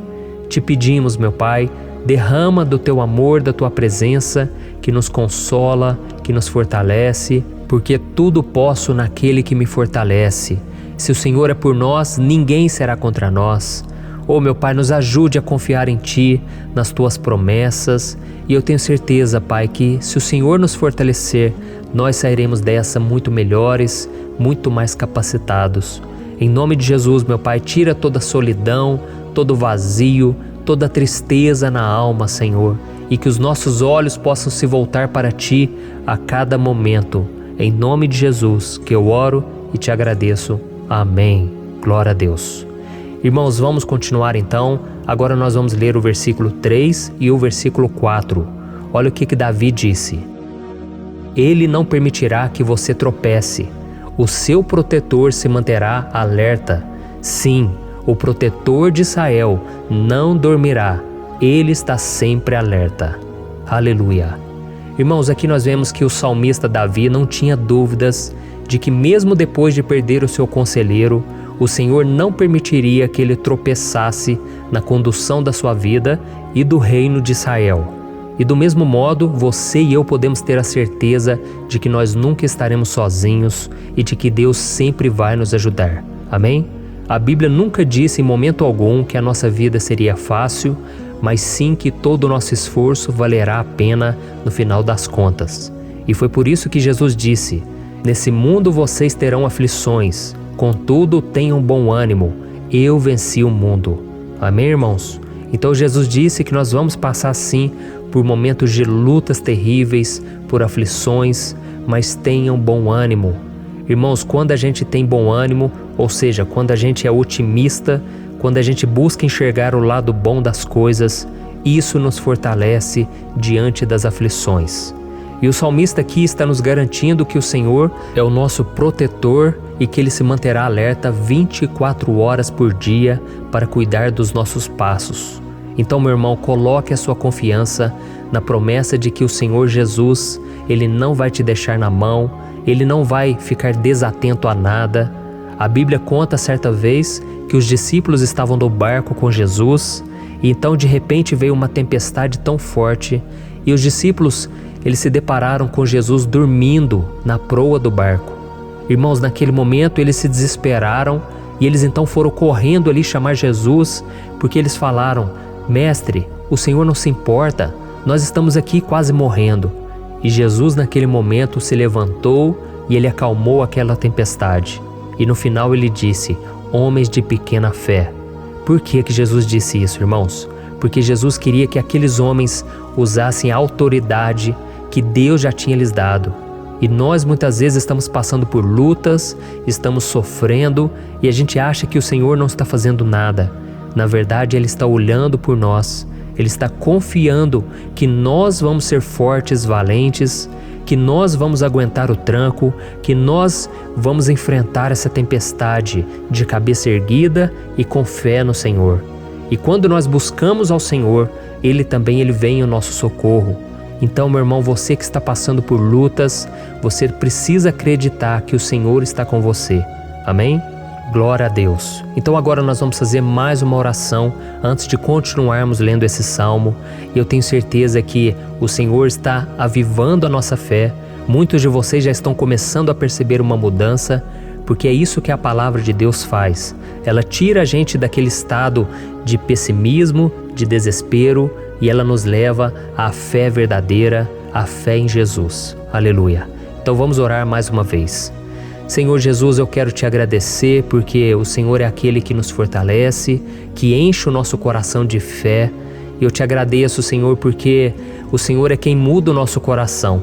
Speaker 1: Te pedimos, meu Pai, derrama do Teu amor, da Tua presença, que nos consola, que nos fortalece, porque tudo posso naquele que me fortalece. Se o Senhor é por nós, ninguém será contra nós. Oh, meu Pai, nos ajude a confiar em Ti, nas Tuas promessas, e eu tenho certeza, Pai, que se o Senhor nos fortalecer, nós sairemos dessa muito melhores, muito mais capacitados. Em nome de Jesus, meu Pai, tira toda a solidão, todo o vazio, toda a tristeza na alma, Senhor, e que os nossos olhos possam se voltar para Ti a cada momento. Em nome de Jesus que eu oro e te agradeço. Amém. Glória a Deus. Irmãos, vamos continuar então. Agora nós vamos ler o versículo 3 e o versículo 4. Olha o que Davi disse. Ele não permitirá que você tropece. O seu protetor se manterá alerta. Sim, o protetor de Israel não dormirá. Ele está sempre alerta. Aleluia. Irmãos, aqui nós vemos que o salmista Davi não tinha dúvidas de que mesmo depois de perder o seu conselheiro, o Senhor não permitiria que ele tropeçasse na condução da sua vida e do reino de Israel. E do mesmo modo, você e eu podemos ter a certeza de que nós nunca estaremos sozinhos e de que Deus sempre vai nos ajudar. Amém? A Bíblia nunca disse em momento algum que a nossa vida seria fácil, mas sim que todo o nosso esforço valerá a pena no final das contas. E foi por isso que Jesus disse: nesse mundo vocês terão aflições, contudo tenham bom ânimo, eu venci o mundo. Amém, irmãos? Então Jesus disse que nós vamos passar sim por momentos de lutas terríveis, por aflições, mas tenham bom ânimo. Irmãos, quando a gente tem bom ânimo, ou seja, quando a gente é otimista, quando a gente busca enxergar o lado bom das coisas, isso nos fortalece diante das aflições. E o salmista aqui está nos garantindo que o Senhor é o nosso protetor e que Ele se manterá alerta 24 horas por dia para cuidar dos nossos passos. Então, meu irmão, coloque a sua confiança na promessa de que o Senhor Jesus, Ele não vai te deixar na mão, Ele não vai ficar desatento a nada. A Bíblia conta certa vez que os discípulos estavam no barco com Jesus e então de repente veio uma tempestade tão forte e os discípulos eles se depararam com Jesus dormindo na proa do barco. Irmãos, naquele momento eles se desesperaram e eles então foram correndo ali chamar Jesus porque eles falaram: Mestre, o Senhor não se importa, nós estamos aqui quase morrendo. E Jesus naquele momento se levantou e Ele acalmou aquela tempestade. E no final Ele disse: homens de pequena fé. Por que Jesus disse isso, irmãos? Porque Jesus queria que aqueles homens usassem a autoridade que Deus já tinha lhes dado. E nós muitas vezes estamos passando por lutas, estamos sofrendo e a gente acha que o Senhor não está fazendo nada. Na verdade, Ele está olhando por nós. Ele está confiando que nós vamos ser fortes, valentes, que nós vamos aguentar o tranco, que nós vamos enfrentar essa tempestade de cabeça erguida e com fé no Senhor. E quando nós buscamos ao Senhor, Ele vem ao nosso socorro. Então, meu irmão, você que está passando por lutas, você precisa acreditar que o Senhor está com você. Amém? Glória a Deus. Então agora nós vamos fazer mais uma oração antes de continuarmos lendo esse salmo. E eu tenho certeza que o Senhor está avivando a nossa fé. Muitos de vocês já estão começando a perceber uma mudança, porque é isso que a palavra de Deus faz. Ela tira a gente daquele estado de pessimismo, de desespero, e ela nos leva à fé verdadeira, à fé em Jesus. Aleluia. Então vamos orar mais uma vez. Senhor Jesus, eu quero te agradecer porque o Senhor é aquele que nos fortalece, que enche o nosso coração de fé. Eu te agradeço, Senhor, porque o Senhor é quem muda o nosso coração.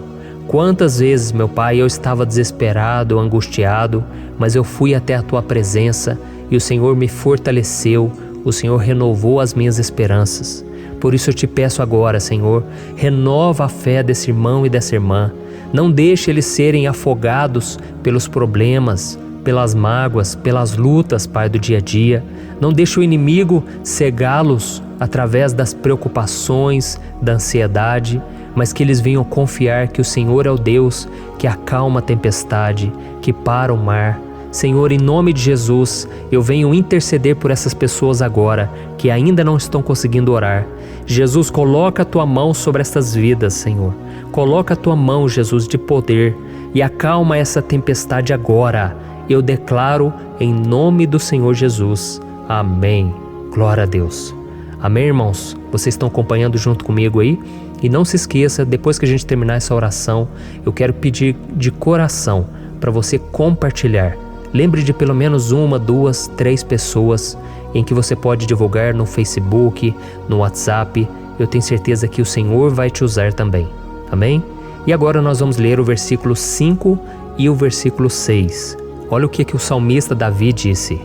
Speaker 1: Quantas vezes, meu Pai, eu estava desesperado, angustiado, mas eu fui até a Tua presença e o Senhor me fortaleceu, o Senhor renovou as minhas esperanças. Por isso eu te peço agora, Senhor, renova a fé desse irmão e dessa irmã. Não deixe eles serem afogados pelos problemas, pelas mágoas, pelas lutas, Pai, do dia a dia. Não deixe o inimigo cegá-los através das preocupações, da ansiedade, mas que eles venham confiar que o Senhor é o Deus que acalma a tempestade, que para o mar. Senhor, em nome de Jesus, eu venho interceder por essas pessoas agora que ainda não estão conseguindo orar. Jesus, coloca a Tua mão sobre estas vidas, Senhor. Coloca a Tua mão, Jesus, de poder e acalma essa tempestade agora. Eu declaro em nome do Senhor Jesus. Amém. Glória a Deus. Amém, irmãos? Vocês estão acompanhando junto comigo aí? E não se esqueça, depois que a gente terminar essa oração, eu quero pedir de coração para você compartilhar. Lembre de pelo menos 1, 2, 3 pessoas em que você pode divulgar no Facebook, no WhatsApp. Eu tenho certeza que o Senhor vai te usar também. Amém? E agora nós vamos ler o versículo 5 e o versículo 6. Olha o que o salmista Davi disse.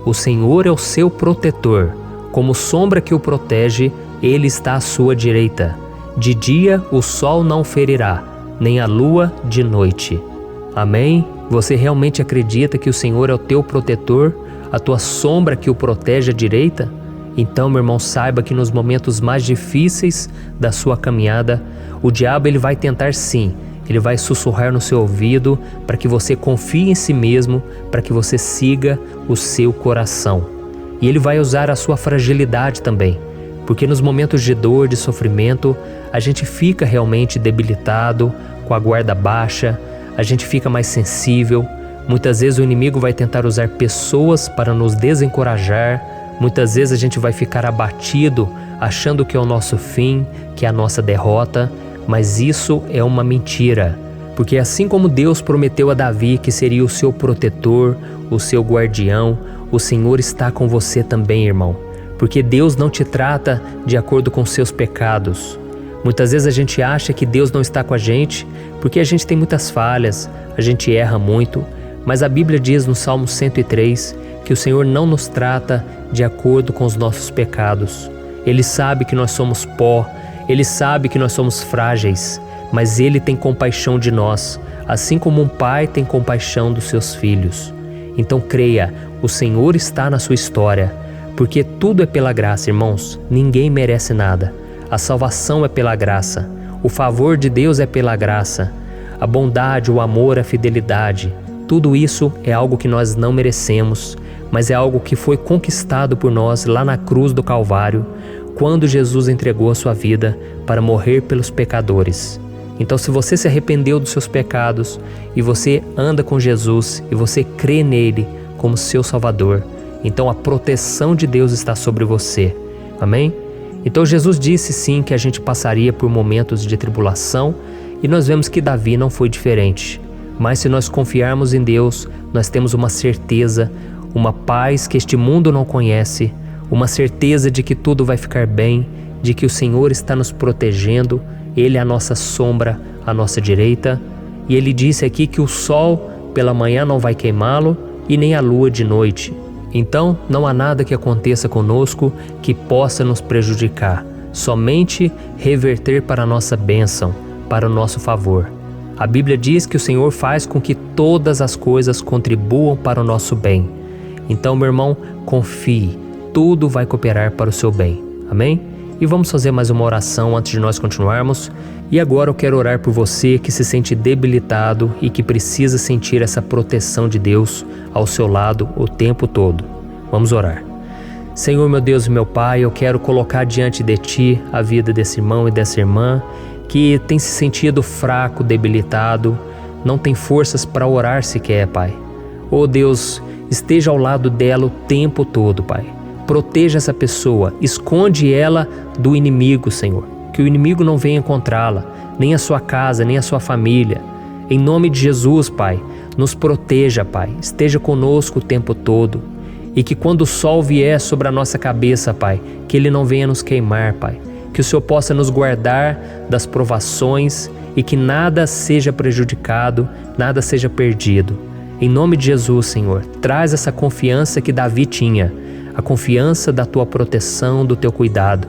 Speaker 1: O Senhor é o seu protetor, como sombra que o protege, Ele está à sua direita. De dia o sol não ferirá, nem a lua de noite. Amém? Você realmente acredita que o Senhor é o teu protetor, a tua sombra que o protege à direita? Então, meu irmão, saiba que nos momentos mais difíceis da sua caminhada, o diabo ele vai tentar sim, ele vai sussurrar no seu ouvido para que você confie em si mesmo, para que você siga o seu coração. E ele vai usar a sua fragilidade também, porque nos momentos de dor, de sofrimento, a gente fica realmente debilitado, com a guarda baixa, a gente fica mais sensível. Muitas vezes o inimigo vai tentar usar pessoas para nos desencorajar. Muitas vezes a gente vai ficar abatido, achando que é o nosso fim, que é a nossa derrota. Mas isso é uma mentira. Porque assim como Deus prometeu a Davi que seria o seu protetor, o seu guardião, o Senhor está com você também, irmão. Porque Deus não te trata de acordo com seus pecados. Muitas vezes a gente acha que Deus não está com a gente porque a gente tem muitas falhas, a gente erra muito, mas a Bíblia diz no Salmo 103 que o Senhor não nos trata de acordo com os nossos pecados. Ele sabe que nós somos pó, Ele sabe que nós somos frágeis, mas Ele tem compaixão de nós, assim como um pai tem compaixão dos seus filhos. Então creia, o Senhor está na sua história, porque tudo é pela graça, irmãos, ninguém merece nada. A salvação é pela graça, o favor de Deus é pela graça, a bondade, o amor, a fidelidade, tudo isso é algo que nós não merecemos, mas é algo que foi conquistado por nós lá na cruz do Calvário, quando Jesus entregou a sua vida para morrer pelos pecadores. Então, se você se arrependeu dos seus pecados e você anda com Jesus e você crê nele como seu Salvador, então a proteção de Deus está sobre você. Amém? Então Jesus disse sim que a gente passaria por momentos de tribulação e nós vemos que Davi não foi diferente. Mas se nós confiarmos em Deus, nós temos uma certeza, uma paz que este mundo não conhece, uma certeza de que tudo vai ficar bem, de que o Senhor está nos protegendo, Ele é a nossa sombra, à nossa direita. E Ele disse aqui que o sol pela manhã não vai queimá-lo e nem a lua de noite. Então, não há nada que aconteça conosco que possa nos prejudicar, somente reverter para a nossa bênção, para o nosso favor. A Bíblia diz que o Senhor faz com que todas as coisas contribuam para o nosso bem. Então, meu irmão, confie, tudo vai cooperar para o seu bem. Amém? E vamos fazer mais uma oração antes de nós continuarmos. E agora eu quero orar por você que se sente debilitado e que precisa sentir essa proteção de Deus ao seu lado o tempo todo. Vamos orar. Senhor, meu Deus e meu Pai, eu quero colocar diante de Ti a vida desse irmão e dessa irmã que tem se sentido fraco, debilitado, não tem forças para orar sequer, Pai. Oh Deus, esteja ao lado dela o tempo todo, Pai. Proteja essa pessoa, esconde ela do inimigo, Senhor. Que o inimigo não venha encontrá-la, nem a sua casa, nem a sua família. Em nome de Jesus, Pai, nos proteja, Pai. Esteja conosco o tempo todo. E que quando o sol vier sobre a nossa cabeça, Pai, que ele não venha nos queimar, Pai. Que o Senhor possa nos guardar das provações e que nada seja prejudicado, nada seja perdido. Em nome de Jesus, Senhor, traz essa confiança que Davi tinha, a confiança da Tua proteção, do Teu cuidado.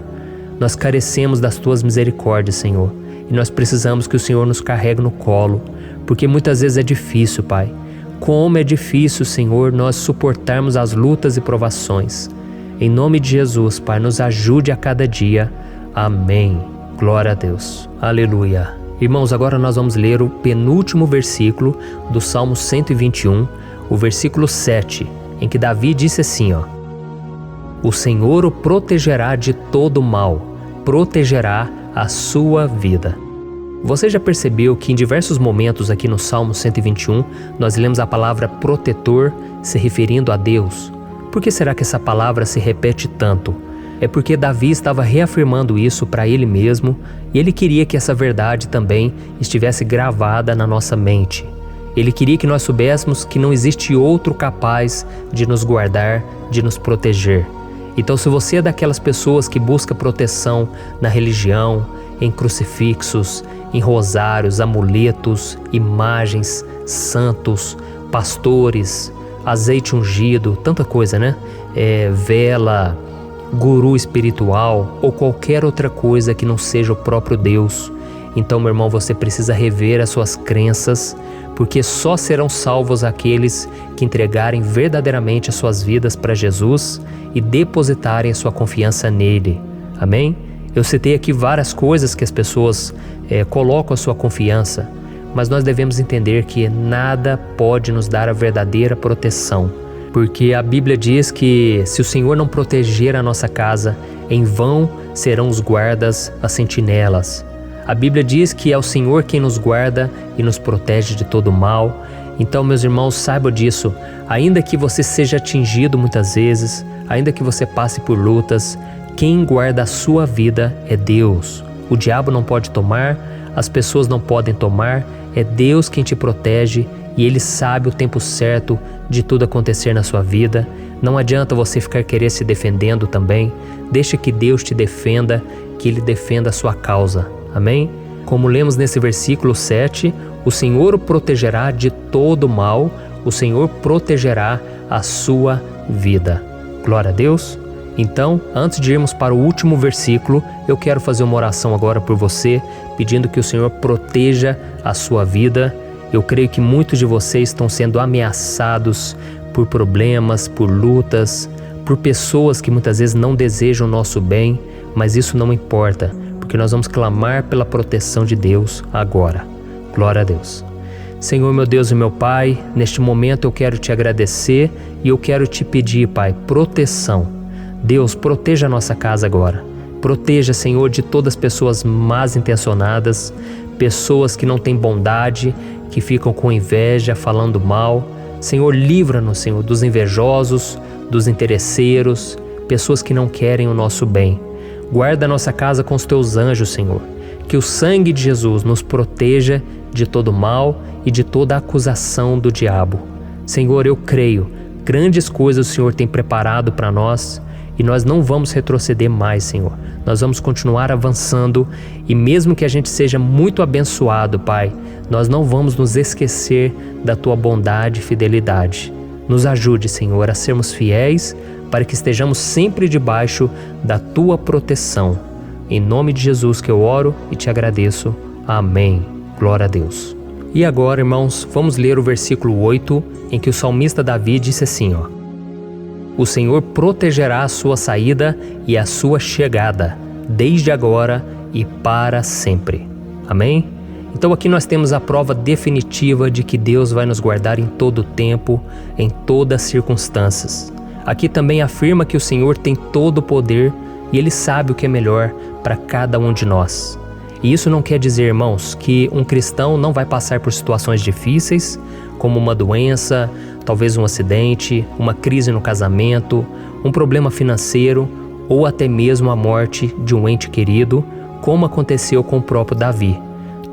Speaker 1: Nós carecemos das Tuas misericórdias, Senhor, e nós precisamos que o Senhor nos carregue no colo, porque muitas vezes é difícil, Pai. Como é difícil, Senhor, nós suportarmos as lutas e provações. Em nome de Jesus, Pai, nos ajude a cada dia. Amém. Glória a Deus. Aleluia. Irmãos, agora nós vamos ler o penúltimo versículo do Salmo 121, o versículo 7, em que Davi disse assim, O Senhor o protegerá de todo mal, protegerá a sua vida. Você já percebeu que em diversos momentos aqui no Salmo 121, nós lemos a palavra protetor se referindo a Deus? Por que será que essa palavra se repete tanto? É porque Davi estava reafirmando isso para ele mesmo e ele queria que essa verdade também estivesse gravada na nossa mente. Ele queria que nós soubéssemos que não existe outro capaz de nos guardar, de nos proteger. Então, se você é daquelas pessoas que busca proteção na religião, em crucifixos, em rosários, amuletos, imagens, santos, pastores, azeite ungido, tanta coisa, né? Vela, guru espiritual ou qualquer outra coisa que não seja o próprio Deus. Então, meu irmão, você precisa rever as suas crenças, porque só serão salvos aqueles que entregarem verdadeiramente as suas vidas para Jesus e depositarem a sua confiança nele. Amém? Eu citei aqui várias coisas que as pessoas colocam a sua confiança, mas nós devemos entender que nada pode nos dar a verdadeira proteção, porque a Bíblia diz que se o Senhor não proteger a nossa casa, em vão serão os guardas, as sentinelas. A Bíblia diz que é o Senhor quem nos guarda e nos protege de todo mal. Então, meus irmãos, saibam disso. Ainda que você seja atingido muitas vezes, ainda que você passe por lutas, quem guarda a sua vida é Deus. O diabo não pode tomar, as pessoas não podem tomar, é Deus quem te protege e Ele sabe o tempo certo de tudo acontecer na sua vida. Não adianta você ficar querer se defendendo também. Deixa que Deus te defenda, que Ele defenda a sua causa. Amém? Como lemos nesse versículo 7, o Senhor o protegerá de todo mal, o Senhor protegerá a sua vida. Glória a Deus. Então, antes de irmos para o último versículo, eu quero fazer uma oração agora por você, pedindo que o Senhor proteja a sua vida. Eu creio que muitos de vocês estão sendo ameaçados por problemas, por lutas, por pessoas que muitas vezes não desejam o nosso bem, mas isso não importa, porque nós vamos clamar pela proteção de Deus agora. Glória a Deus. Senhor, meu Deus e meu Pai, neste momento eu quero te agradecer e eu quero te pedir, Pai, proteção. Deus, proteja a nossa casa agora. Proteja, Senhor, de todas as pessoas más intencionadas, pessoas que não têm bondade, que ficam com inveja, falando mal. Senhor, livra-nos, Senhor, dos invejosos, dos interesseiros, pessoas que não querem o nosso bem. Guarda a nossa casa com os teus anjos, Senhor. Que o sangue de Jesus nos proteja de todo mal e de toda acusação do diabo. Senhor, eu creio, grandes coisas o Senhor tem preparado para nós e nós não vamos retroceder mais, Senhor. Nós vamos continuar avançando e mesmo que a gente seja muito abençoado, Pai, nós não vamos nos esquecer da Tua bondade e fidelidade. Nos ajude, Senhor, a sermos fiéis para que estejamos sempre debaixo da Tua proteção. Em nome de Jesus que eu oro e te agradeço. Amém. Glória a Deus. E agora, irmãos, vamos ler o versículo 8, em que o salmista Davi disse assim, O Senhor protegerá a sua saída e a sua chegada, desde agora e para sempre. Amém? Então aqui nós temos a prova definitiva de que Deus vai nos guardar em todo o tempo, em todas as circunstâncias. Aqui também afirma que o Senhor tem todo o poder e Ele sabe o que é melhor para cada um de nós. E isso não quer dizer, irmãos, que um cristão não vai passar por situações difíceis, como uma doença, talvez um acidente, uma crise no casamento, um problema financeiro ou até mesmo a morte de um ente querido, como aconteceu com o próprio Davi.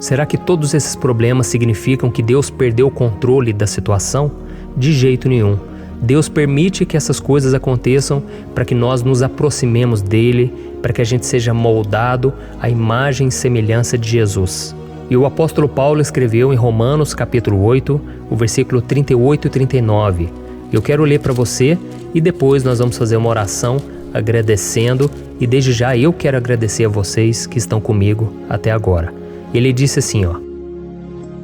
Speaker 1: Será que todos esses problemas significam que Deus perdeu o controle da situação? De jeito nenhum. Deus permite que essas coisas aconteçam para que nós nos aproximemos dele, para que a gente seja moldado à imagem e semelhança de Jesus. E o apóstolo Paulo escreveu em Romanos capítulo 8, o versículo 38 e 39. Eu quero ler para você e depois nós vamos fazer uma oração agradecendo, e desde já eu quero agradecer a vocês que estão comigo até agora. Ele disse assim,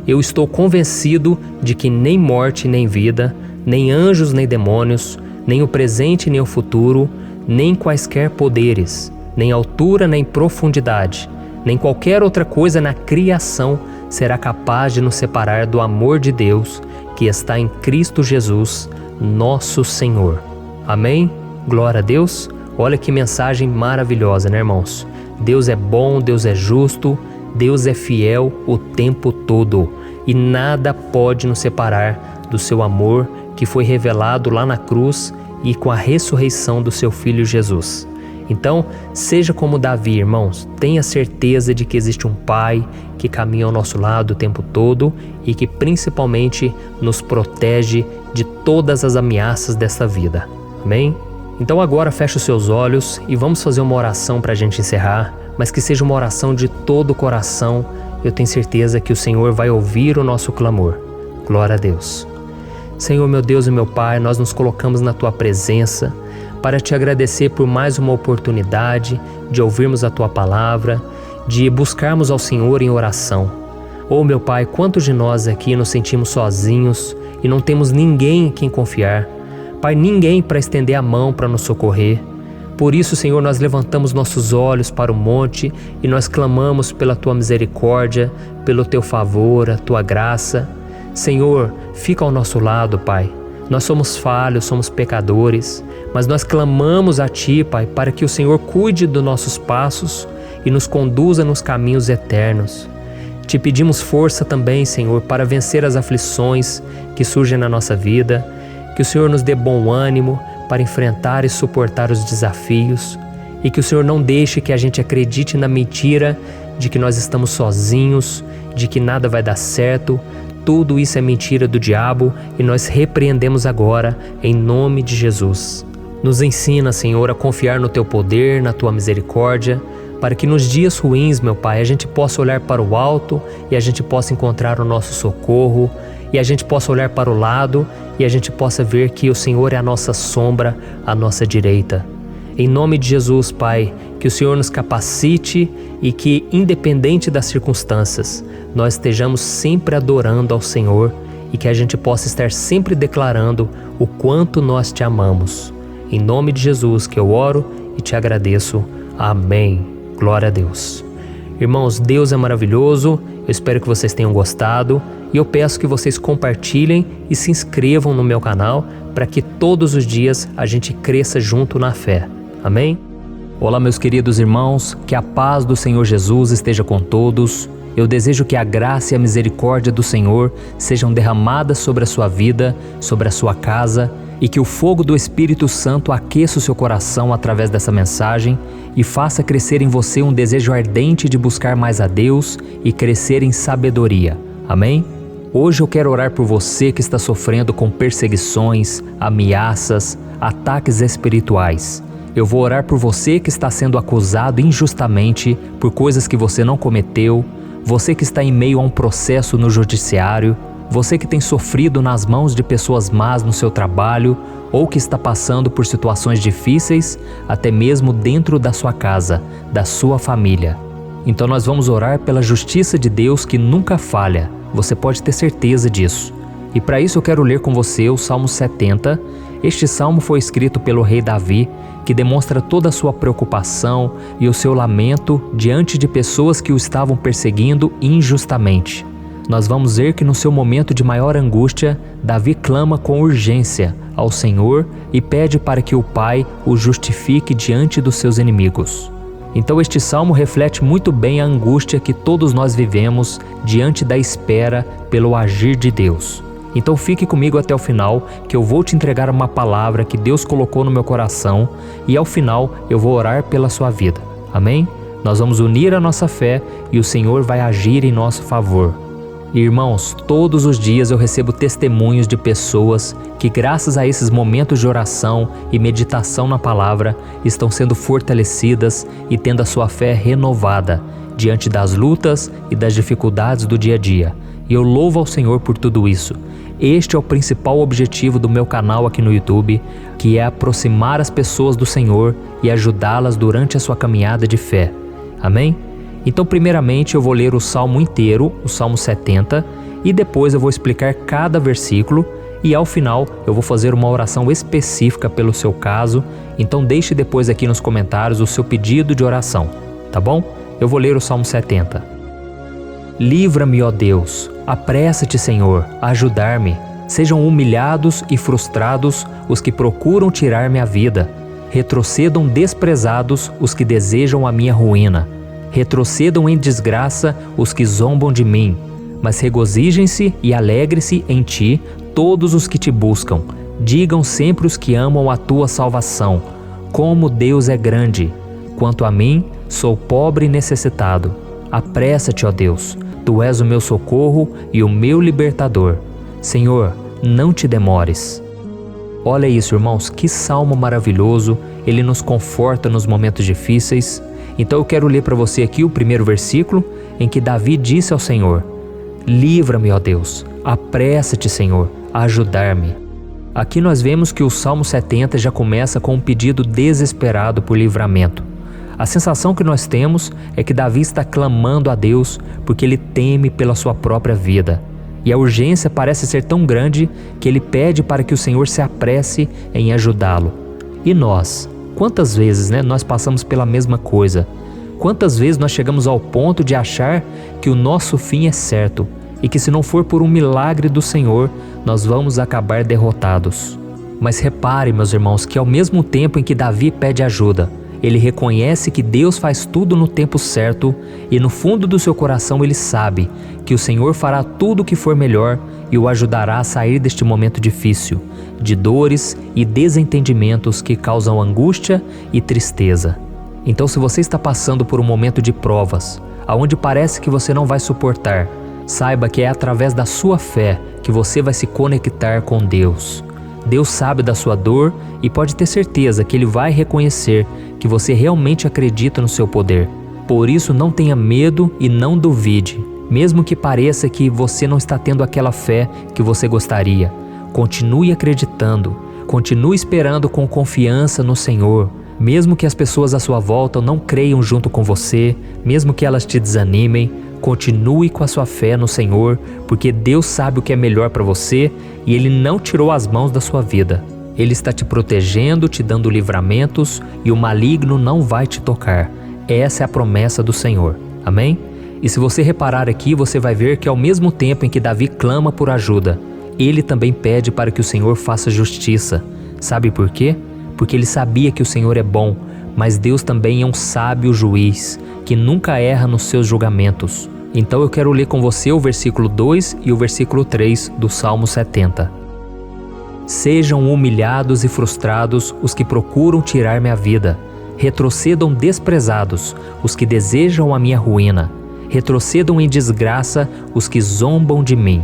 Speaker 1: eu estou convencido de que nem morte nem vida, nem anjos nem demônios, nem o presente nem o futuro, nem quaisquer poderes, nem altura nem profundidade, nem qualquer outra coisa na criação será capaz de nos separar do amor de Deus que está em Cristo Jesus, nosso Senhor. Amém? Glória a Deus. Olha que mensagem maravilhosa, né, irmãos? Deus é bom, Deus é justo, Deus é fiel o tempo todo e nada pode nos separar do seu amor que foi revelado lá na cruz e com a ressurreição do seu Filho Jesus. Então, seja como Davi, irmãos, tenha certeza de que existe um Pai que caminha ao nosso lado o tempo todo e que principalmente nos protege de todas as ameaças dessa vida. Amém? Então agora feche os seus olhos e vamos fazer uma oração para a gente encerrar, mas que seja uma oração de todo o coração. Eu tenho certeza que o Senhor vai ouvir o nosso clamor. Glória a Deus. Senhor, meu Deus e meu Pai, nós nos colocamos na Tua presença para Te agradecer por mais uma oportunidade de ouvirmos a Tua palavra, de buscarmos ao Senhor em oração. Oh, meu Pai, quantos de nós aqui nos sentimos sozinhos e não temos ninguém em quem confiar. Pai, ninguém para estender a mão para nos socorrer. Por isso, Senhor, nós levantamos nossos olhos para o monte e nós clamamos pela Tua misericórdia, pelo Teu favor, a Tua graça. Senhor, fica ao nosso lado, Pai. Nós somos falhos, somos pecadores, mas nós clamamos a Ti, Pai, para que o Senhor cuide dos nossos passos e nos conduza nos caminhos eternos. Te pedimos força também, Senhor, para vencer as aflições que surgem na nossa vida, que o Senhor nos dê bom ânimo para enfrentar e suportar os desafios e que o Senhor não deixe que a gente acredite na mentira de que nós estamos sozinhos, de que nada vai dar certo. Tudo isso é mentira do diabo e nós repreendemos agora em nome de Jesus. Nos ensina, Senhor, a confiar no Teu poder, na Tua misericórdia, para que nos dias ruins, meu Pai, a gente possa olhar para o alto e a gente possa encontrar o nosso socorro, e a gente possa olhar para o lado e a gente possa ver que o Senhor é a nossa sombra, a nossa direita. Em nome de Jesus, Pai, que o Senhor nos capacite e que, independente das circunstâncias, nós estejamos sempre adorando ao Senhor e que a gente possa estar sempre declarando o quanto nós Te amamos. Em nome de Jesus que eu oro e Te agradeço. Amém. Glória a Deus. Irmãos, Deus é maravilhoso. Eu espero que vocês tenham gostado e eu peço que vocês compartilhem e se inscrevam no meu canal para que todos os dias a gente cresça junto na fé. Amém? Olá, meus queridos irmãos, que a paz do Senhor Jesus esteja com todos. Eu desejo que a graça e a misericórdia do Senhor sejam derramadas sobre a sua vida, sobre a sua casa, e que o fogo do Espírito Santo aqueça o seu coração através dessa mensagem e faça crescer em você um desejo ardente de buscar mais a Deus e crescer em sabedoria. Amém? Hoje eu quero orar por você que está sofrendo com perseguições, ameaças, ataques espirituais. Eu vou orar por você que está sendo acusado injustamente por coisas que você não cometeu, você que está em meio a um processo no judiciário, você que tem sofrido nas mãos de pessoas más no seu trabalho ou que está passando por situações difíceis, até mesmo dentro da sua casa, da sua família. Então nós vamos orar pela justiça de Deus que nunca falha, você pode ter certeza disso. E para isso eu quero ler com você o Salmo 70. Este salmo foi escrito pelo rei Davi, que demonstra toda a sua preocupação e o seu lamento diante de pessoas que o estavam perseguindo injustamente. Nós vamos ver que no seu momento de maior angústia, Davi clama com urgência ao Senhor e pede para que o Pai o justifique diante dos seus inimigos. Então este salmo reflete muito bem a angústia que todos nós vivemos diante da espera pelo agir de Deus. Então fique comigo até o final, que eu vou te entregar uma palavra que Deus colocou no meu coração e ao final eu vou orar pela sua vida. Amém? Nós vamos unir a nossa fé e o Senhor vai agir em nosso favor. Irmãos, todos os dias eu recebo testemunhos de pessoas que, graças a esses momentos de oração e meditação na palavra, estão sendo fortalecidas e tendo a sua fé renovada diante das lutas e das dificuldades do dia a dia. E eu louvo ao Senhor por tudo isso. Este é o principal objetivo do meu canal aqui no YouTube, que é aproximar as pessoas do Senhor e ajudá-las durante a sua caminhada de fé. Amém? Então, primeiramente, eu vou ler o Salmo inteiro, o Salmo 70, e depois eu vou explicar cada versículo e ao final eu vou fazer uma oração específica pelo seu caso. Então deixe depois aqui nos comentários o seu pedido de oração, tá bom? Eu vou ler o Salmo 70. Livra-me, ó Deus, apressa-te, Senhor, a ajudar-me. Sejam humilhados e frustrados os que procuram tirar-me a vida. Retrocedam desprezados os que desejam a minha ruína. Retrocedam em desgraça os que zombam de mim. Mas regozijem-se e alegre-se em ti todos os que te buscam. Digam sempre os que amam a tua salvação. Como Deus é grande! Quanto a mim, sou pobre e necessitado. Apressa-te, ó Deus, tu és o meu socorro e o meu libertador. Senhor, não te demores. Olha isso, irmãos, que salmo maravilhoso, ele nos conforta nos momentos difíceis. Então eu quero ler para você aqui o primeiro versículo, em que Davi disse ao Senhor: livra-me, ó Deus, apressa-te, Senhor, a ajudar-me. Aqui nós vemos que o Salmo 70 já começa com um pedido desesperado por livramento. A sensação que nós temos é que Davi está clamando a Deus porque ele teme pela sua própria vida. E a urgência parece ser tão grande que ele pede para que o Senhor se apresse em ajudá-lo. E nós? Quantas vezes nós passamos pela mesma coisa? Quantas vezes nós chegamos ao ponto de achar que o nosso fim é certo e que se não for por um milagre do Senhor, nós vamos acabar derrotados? Mas repare, meus irmãos, que ao mesmo tempo em que Davi pede ajuda, ele reconhece que Deus faz tudo no tempo certo e no fundo do seu coração ele sabe que o Senhor fará tudo o que for melhor e o ajudará a sair deste momento difícil, de dores e desentendimentos que causam angústia e tristeza. Então, se você está passando por um momento de provas, aonde parece que você não vai suportar, saiba que é através da sua fé que você vai se conectar com Deus. Deus sabe da sua dor e pode ter certeza que Ele vai reconhecer que você realmente acredita no seu poder. Por isso, não tenha medo e não duvide, mesmo que pareça que você não está tendo aquela fé que você gostaria. Continue acreditando, continue esperando com confiança no Senhor. Mesmo que as pessoas à sua volta não creiam junto com você, mesmo que elas te desanimem, continue com a sua fé no Senhor, porque Deus sabe o que é melhor para você e Ele não tirou as mãos da sua vida. Ele está te protegendo, te dando livramentos e o maligno não vai te tocar. Essa é a promessa do Senhor. Amém? E se você reparar aqui, você vai ver que ao mesmo tempo em que Davi clama por ajuda, ele também pede para que o Senhor faça justiça. Sabe por quê? Porque ele sabia que o Senhor é bom, mas Deus também é um sábio juiz, que nunca erra nos seus julgamentos. Então eu quero ler com você o versículo 2 e o versículo 3 do Salmo 70. Sejam humilhados e frustrados os que procuram tirar-me a vida. Retrocedam desprezados os que desejam a minha ruína. Retrocedam em desgraça os que zombam de mim.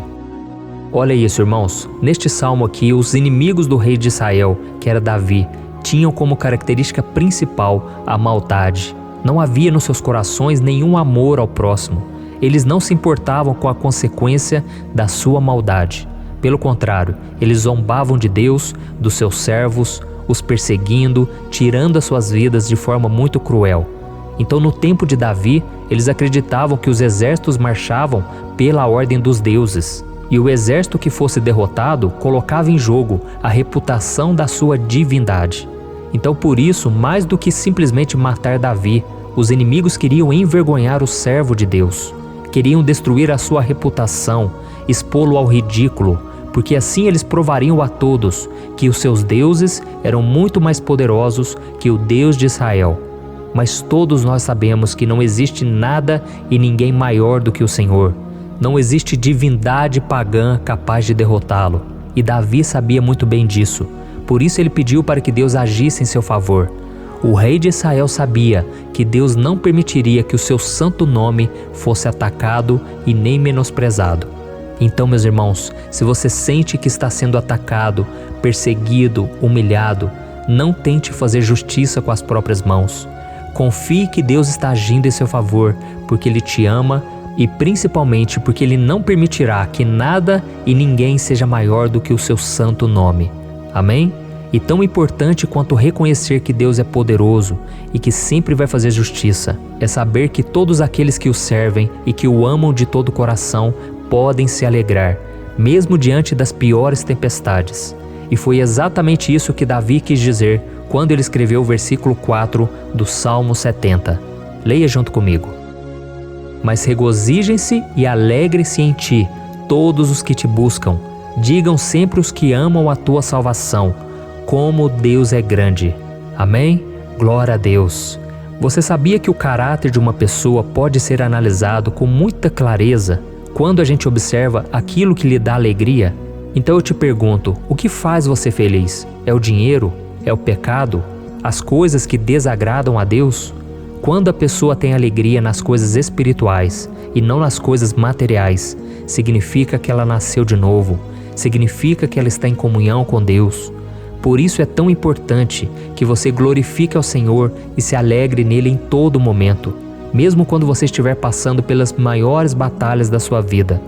Speaker 1: Olha isso, irmãos. Neste salmo aqui, os inimigos do rei de Israel, que era Davi, tinham como característica principal a maldade. Não havia nos seus corações nenhum amor ao próximo. Eles não se importavam com a consequência da sua maldade. Pelo contrário, eles zombavam de Deus, dos seus servos, os perseguindo, tirando as suas vidas de forma muito cruel. Então, no tempo de Davi, eles acreditavam que os exércitos marchavam pela ordem dos deuses. E o exército que fosse derrotado colocava em jogo a reputação da sua divindade. Então por isso, mais do que simplesmente matar Davi, os inimigos queriam envergonhar o servo de Deus. Queriam destruir a sua reputação, expô-lo ao ridículo, porque assim eles provariam a todos que os seus deuses eram muito mais poderosos que o Deus de Israel. Mas todos nós sabemos que não existe nada e ninguém maior do que o Senhor. Não existe divindade pagã capaz de derrotá-lo. E Davi sabia muito bem disso. Por isso ele pediu para que Deus agisse em seu favor. O rei de Israel sabia que Deus não permitiria que o seu santo nome fosse atacado e nem menosprezado. Então, meus irmãos, se você sente que está sendo atacado, perseguido, humilhado, não tente fazer justiça com as próprias mãos. Confie que Deus está agindo em seu favor, porque Ele te ama e principalmente porque Ele não permitirá que nada e ninguém seja maior do que o seu santo nome. Amém? E tão importante quanto reconhecer que Deus é poderoso e que sempre vai fazer justiça, é saber que todos aqueles que o servem e que o amam de todo o coração podem se alegrar, mesmo diante das piores tempestades. E foi exatamente isso que Davi quis dizer quando ele escreveu o versículo 4 do Salmo 70. Leia junto comigo. Mas regozijem-se e alegrem-se em ti, todos os que te buscam. Digam sempre os que amam a tua salvação, como Deus é grande. Amém? Glória a Deus. Você sabia que o caráter de uma pessoa pode ser analisado com muita clareza quando a gente observa aquilo que lhe dá alegria? Então eu te pergunto, o que faz você feliz? É o dinheiro? É o pecado? As coisas que desagradam a Deus? Quando a pessoa tem alegria nas coisas espirituais e não nas coisas materiais, significa que ela nasceu de novo, significa que ela está em comunhão com Deus. Por isso é tão importante que você glorifique ao Senhor e se alegre nele em todo momento, mesmo quando você estiver passando pelas maiores batalhas da sua vida.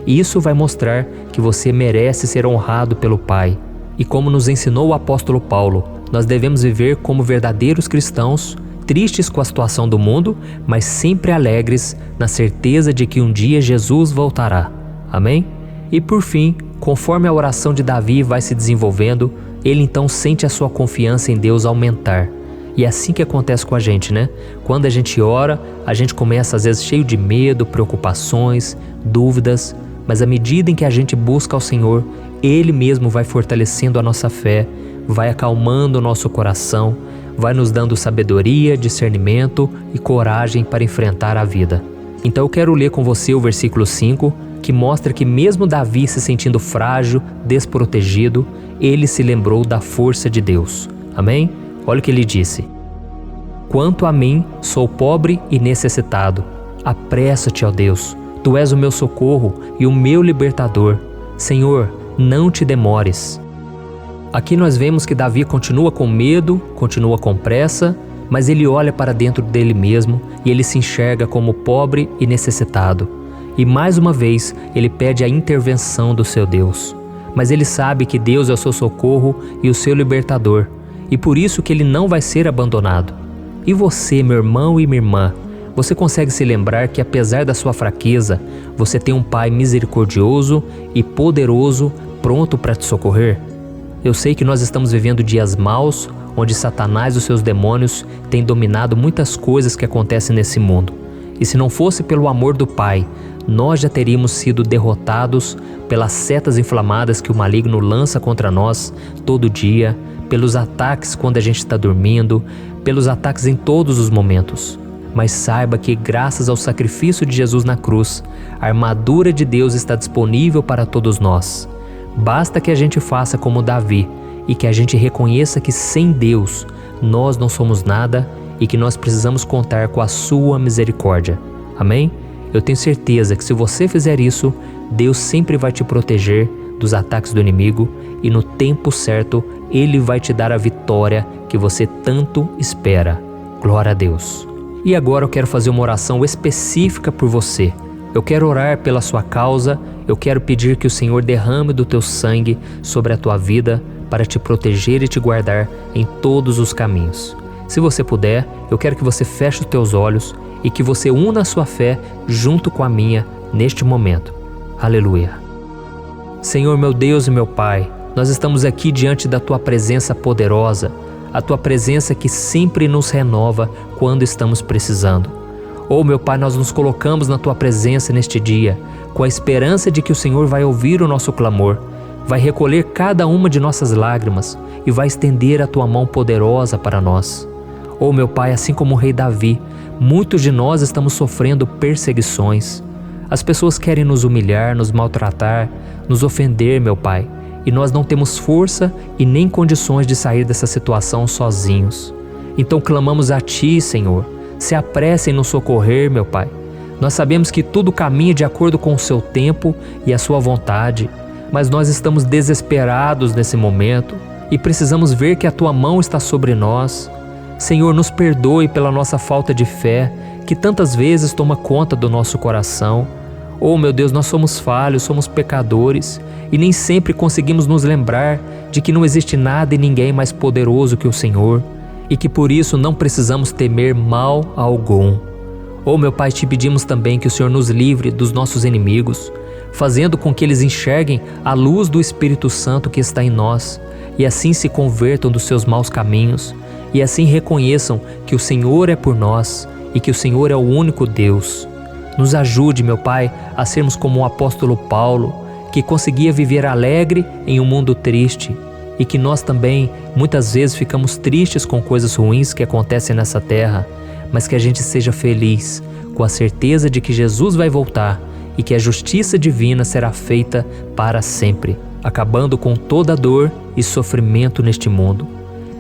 Speaker 1: E isso vai mostrar que você merece ser honrado pelo Pai. E como nos ensinou o apóstolo Paulo, nós devemos viver como verdadeiros cristãos, tristes com a situação do mundo, mas sempre alegres na certeza de que um dia Jesus voltará. Amém? E por fim, conforme a oração de Davi vai se desenvolvendo, ele então sente a sua confiança em Deus aumentar. E é assim que acontece com a gente, né? Quando a gente ora, a gente começa às vezes cheio de medo, preocupações, dúvidas, mas à medida em que a gente busca ao Senhor, Ele mesmo vai fortalecendo a nossa fé, vai acalmando o nosso coração, vai nos dando sabedoria, discernimento e coragem para enfrentar a vida. Então eu quero ler com você o versículo 5, que mostra que mesmo Davi se sentindo frágil, desprotegido, ele se lembrou da força de Deus. Amém? Olha o que ele disse. Quanto a mim, sou pobre e necessitado. Apressa-te, ó Deus. Tu és o meu socorro e o meu libertador. Senhor, não te demores. Aqui nós vemos que Davi continua com medo, continua com pressa, mas ele olha para dentro dele mesmo e ele se enxerga como pobre e necessitado. E mais uma vez, ele pede a intervenção do seu Deus. Mas ele sabe que Deus é o seu socorro e o seu libertador, e por isso que ele não vai ser abandonado. E você, meu irmão e minha irmã, você consegue se lembrar que apesar da sua fraqueza, você tem um Pai misericordioso e poderoso pronto para te socorrer? Eu sei que nós estamos vivendo dias maus, onde Satanás e os seus demônios têm dominado muitas coisas que acontecem nesse mundo. E se não fosse pelo amor do Pai, nós já teríamos sido derrotados pelas setas inflamadas que o maligno lança contra nós todo dia, pelos ataques quando a gente está dormindo, pelos ataques em todos os momentos. Mas saiba que graças ao sacrifício de Jesus na cruz, a armadura de Deus está disponível para todos nós. Basta que a gente faça como Davi e que a gente reconheça que sem Deus nós não somos nada e que nós precisamos contar com a sua misericórdia. Amém? Eu tenho certeza que se você fizer isso, Deus sempre vai te proteger dos ataques do inimigo e no tempo certo Ele vai te dar a vitória que você tanto espera. Glória a Deus. E agora eu quero fazer uma oração específica por você. Eu quero orar pela sua causa, eu quero pedir que o Senhor derrame do teu sangue sobre a tua vida para te proteger e te guardar em todos os caminhos. Se você puder, eu quero que você feche os teus olhos e que você una a sua fé junto com a minha neste momento. Aleluia. Senhor, meu Deus e meu Pai, nós estamos aqui diante da Tua presença poderosa, a Tua presença que sempre nos renova quando estamos precisando. Meu Pai, nós nos colocamos na Tua presença neste dia, com a esperança de que o Senhor vai ouvir o nosso clamor, vai recolher cada uma de nossas lágrimas e vai estender a Tua mão poderosa para nós. Meu Pai, assim como o rei Davi, muitos de nós estamos sofrendo perseguições. As pessoas querem nos humilhar, nos maltratar, nos ofender, meu Pai, e nós não temos força e nem condições de sair dessa situação sozinhos. Então clamamos a Ti, Senhor, se apresse em nos socorrer, meu Pai. Nós sabemos que tudo caminha de acordo com o Seu tempo e a Sua vontade, mas nós estamos desesperados nesse momento e precisamos ver que a Tua mão está sobre nós. Senhor, nos perdoe pela nossa falta de fé, que tantas vezes toma conta do nosso coração. Meu Deus, nós somos falhos, somos pecadores e nem sempre conseguimos nos lembrar de que não existe nada e ninguém mais poderoso que o Senhor e que por isso não precisamos temer mal algum. Meu Pai, te pedimos também que o Senhor nos livre dos nossos inimigos, fazendo com que eles enxerguem a luz do Espírito Santo que está em nós e assim se convertam dos seus maus caminhos e assim reconheçam que o Senhor é por nós e que o Senhor é o único Deus. Nos ajude, meu Pai, a sermos como o apóstolo Paulo, que conseguia viver alegre em um mundo triste e que nós também muitas vezes ficamos tristes com coisas ruins que acontecem nessa terra, mas que a gente seja feliz com a certeza de que Jesus vai voltar e que a justiça divina será feita para sempre, acabando com toda dor e sofrimento neste mundo.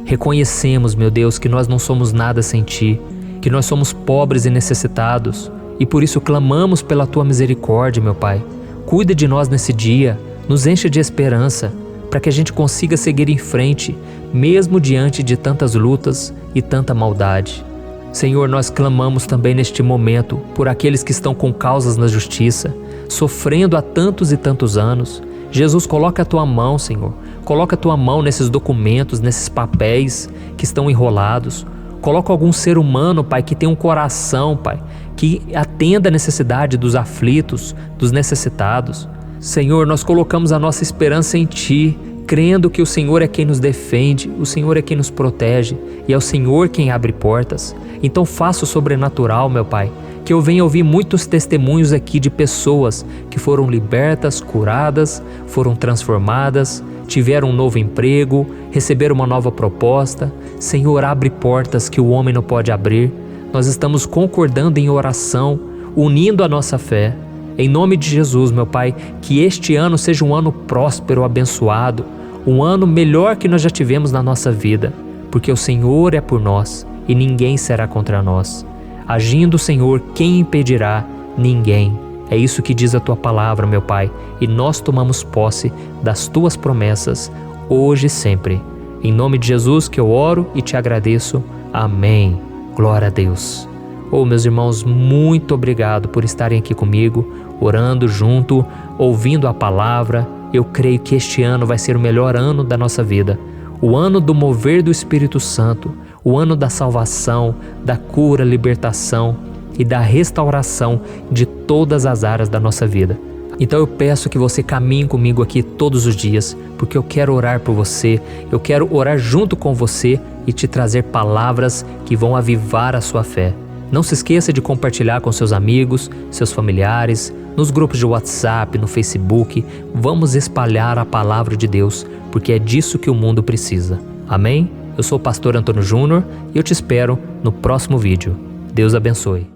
Speaker 1: Reconhecemos, meu Deus, que nós não somos nada sem Ti, que nós somos pobres e necessitados, e por isso clamamos pela Tua misericórdia, meu Pai. Cuida de nós nesse dia, nos enche de esperança, para que a gente consiga seguir em frente, mesmo diante de tantas lutas e tanta maldade. Senhor, nós clamamos também neste momento por aqueles que estão com causas na justiça, sofrendo há tantos e tantos anos. Jesus, coloca a Tua mão, Senhor. Coloca a Tua mão nesses documentos, nesses papéis que estão enrolados. Coloca algum ser humano, Pai, que tem um coração, Pai, que atenda a necessidade dos aflitos, dos necessitados. Senhor, nós colocamos a nossa esperança em Ti, crendo que o Senhor é quem nos defende, o Senhor é quem nos protege e é o Senhor quem abre portas. Então faça o sobrenatural, meu Pai, que eu venha ouvir muitos testemunhos aqui de pessoas que foram libertas, curadas, foram transformadas, tiveram um novo emprego, receberam uma nova proposta. Senhor, abre portas que o homem não pode abrir. Nós estamos concordando em oração, unindo a nossa fé. Em nome de Jesus, meu Pai, que este ano seja um ano próspero, abençoado, um ano melhor que nós já tivemos na nossa vida, porque o Senhor é por nós e ninguém será contra nós. Agindo o Senhor, quem impedirá? Ninguém. É isso que diz a Tua palavra, meu Pai, e nós tomamos posse das Tuas promessas, hoje e sempre. Em nome de Jesus que eu oro e te agradeço. Amém. Glória a Deus. Meus irmãos, muito obrigado por estarem aqui comigo, orando junto, ouvindo a palavra. Eu creio que este ano vai ser o melhor ano da nossa vida. O ano do mover do Espírito Santo, o ano da salvação, da cura, libertação e da restauração de todas as áreas da nossa vida. Então eu peço que você caminhe comigo aqui todos os dias, porque eu quero orar por você, eu quero orar junto com você e te trazer palavras que vão avivar a sua fé. Não se esqueça de compartilhar com seus amigos, seus familiares, nos grupos de WhatsApp, no Facebook. Vamos espalhar a palavra de Deus, porque é disso que o mundo precisa. Amém? Eu sou o pastor Antônio Júnior e eu te espero no próximo vídeo. Deus abençoe.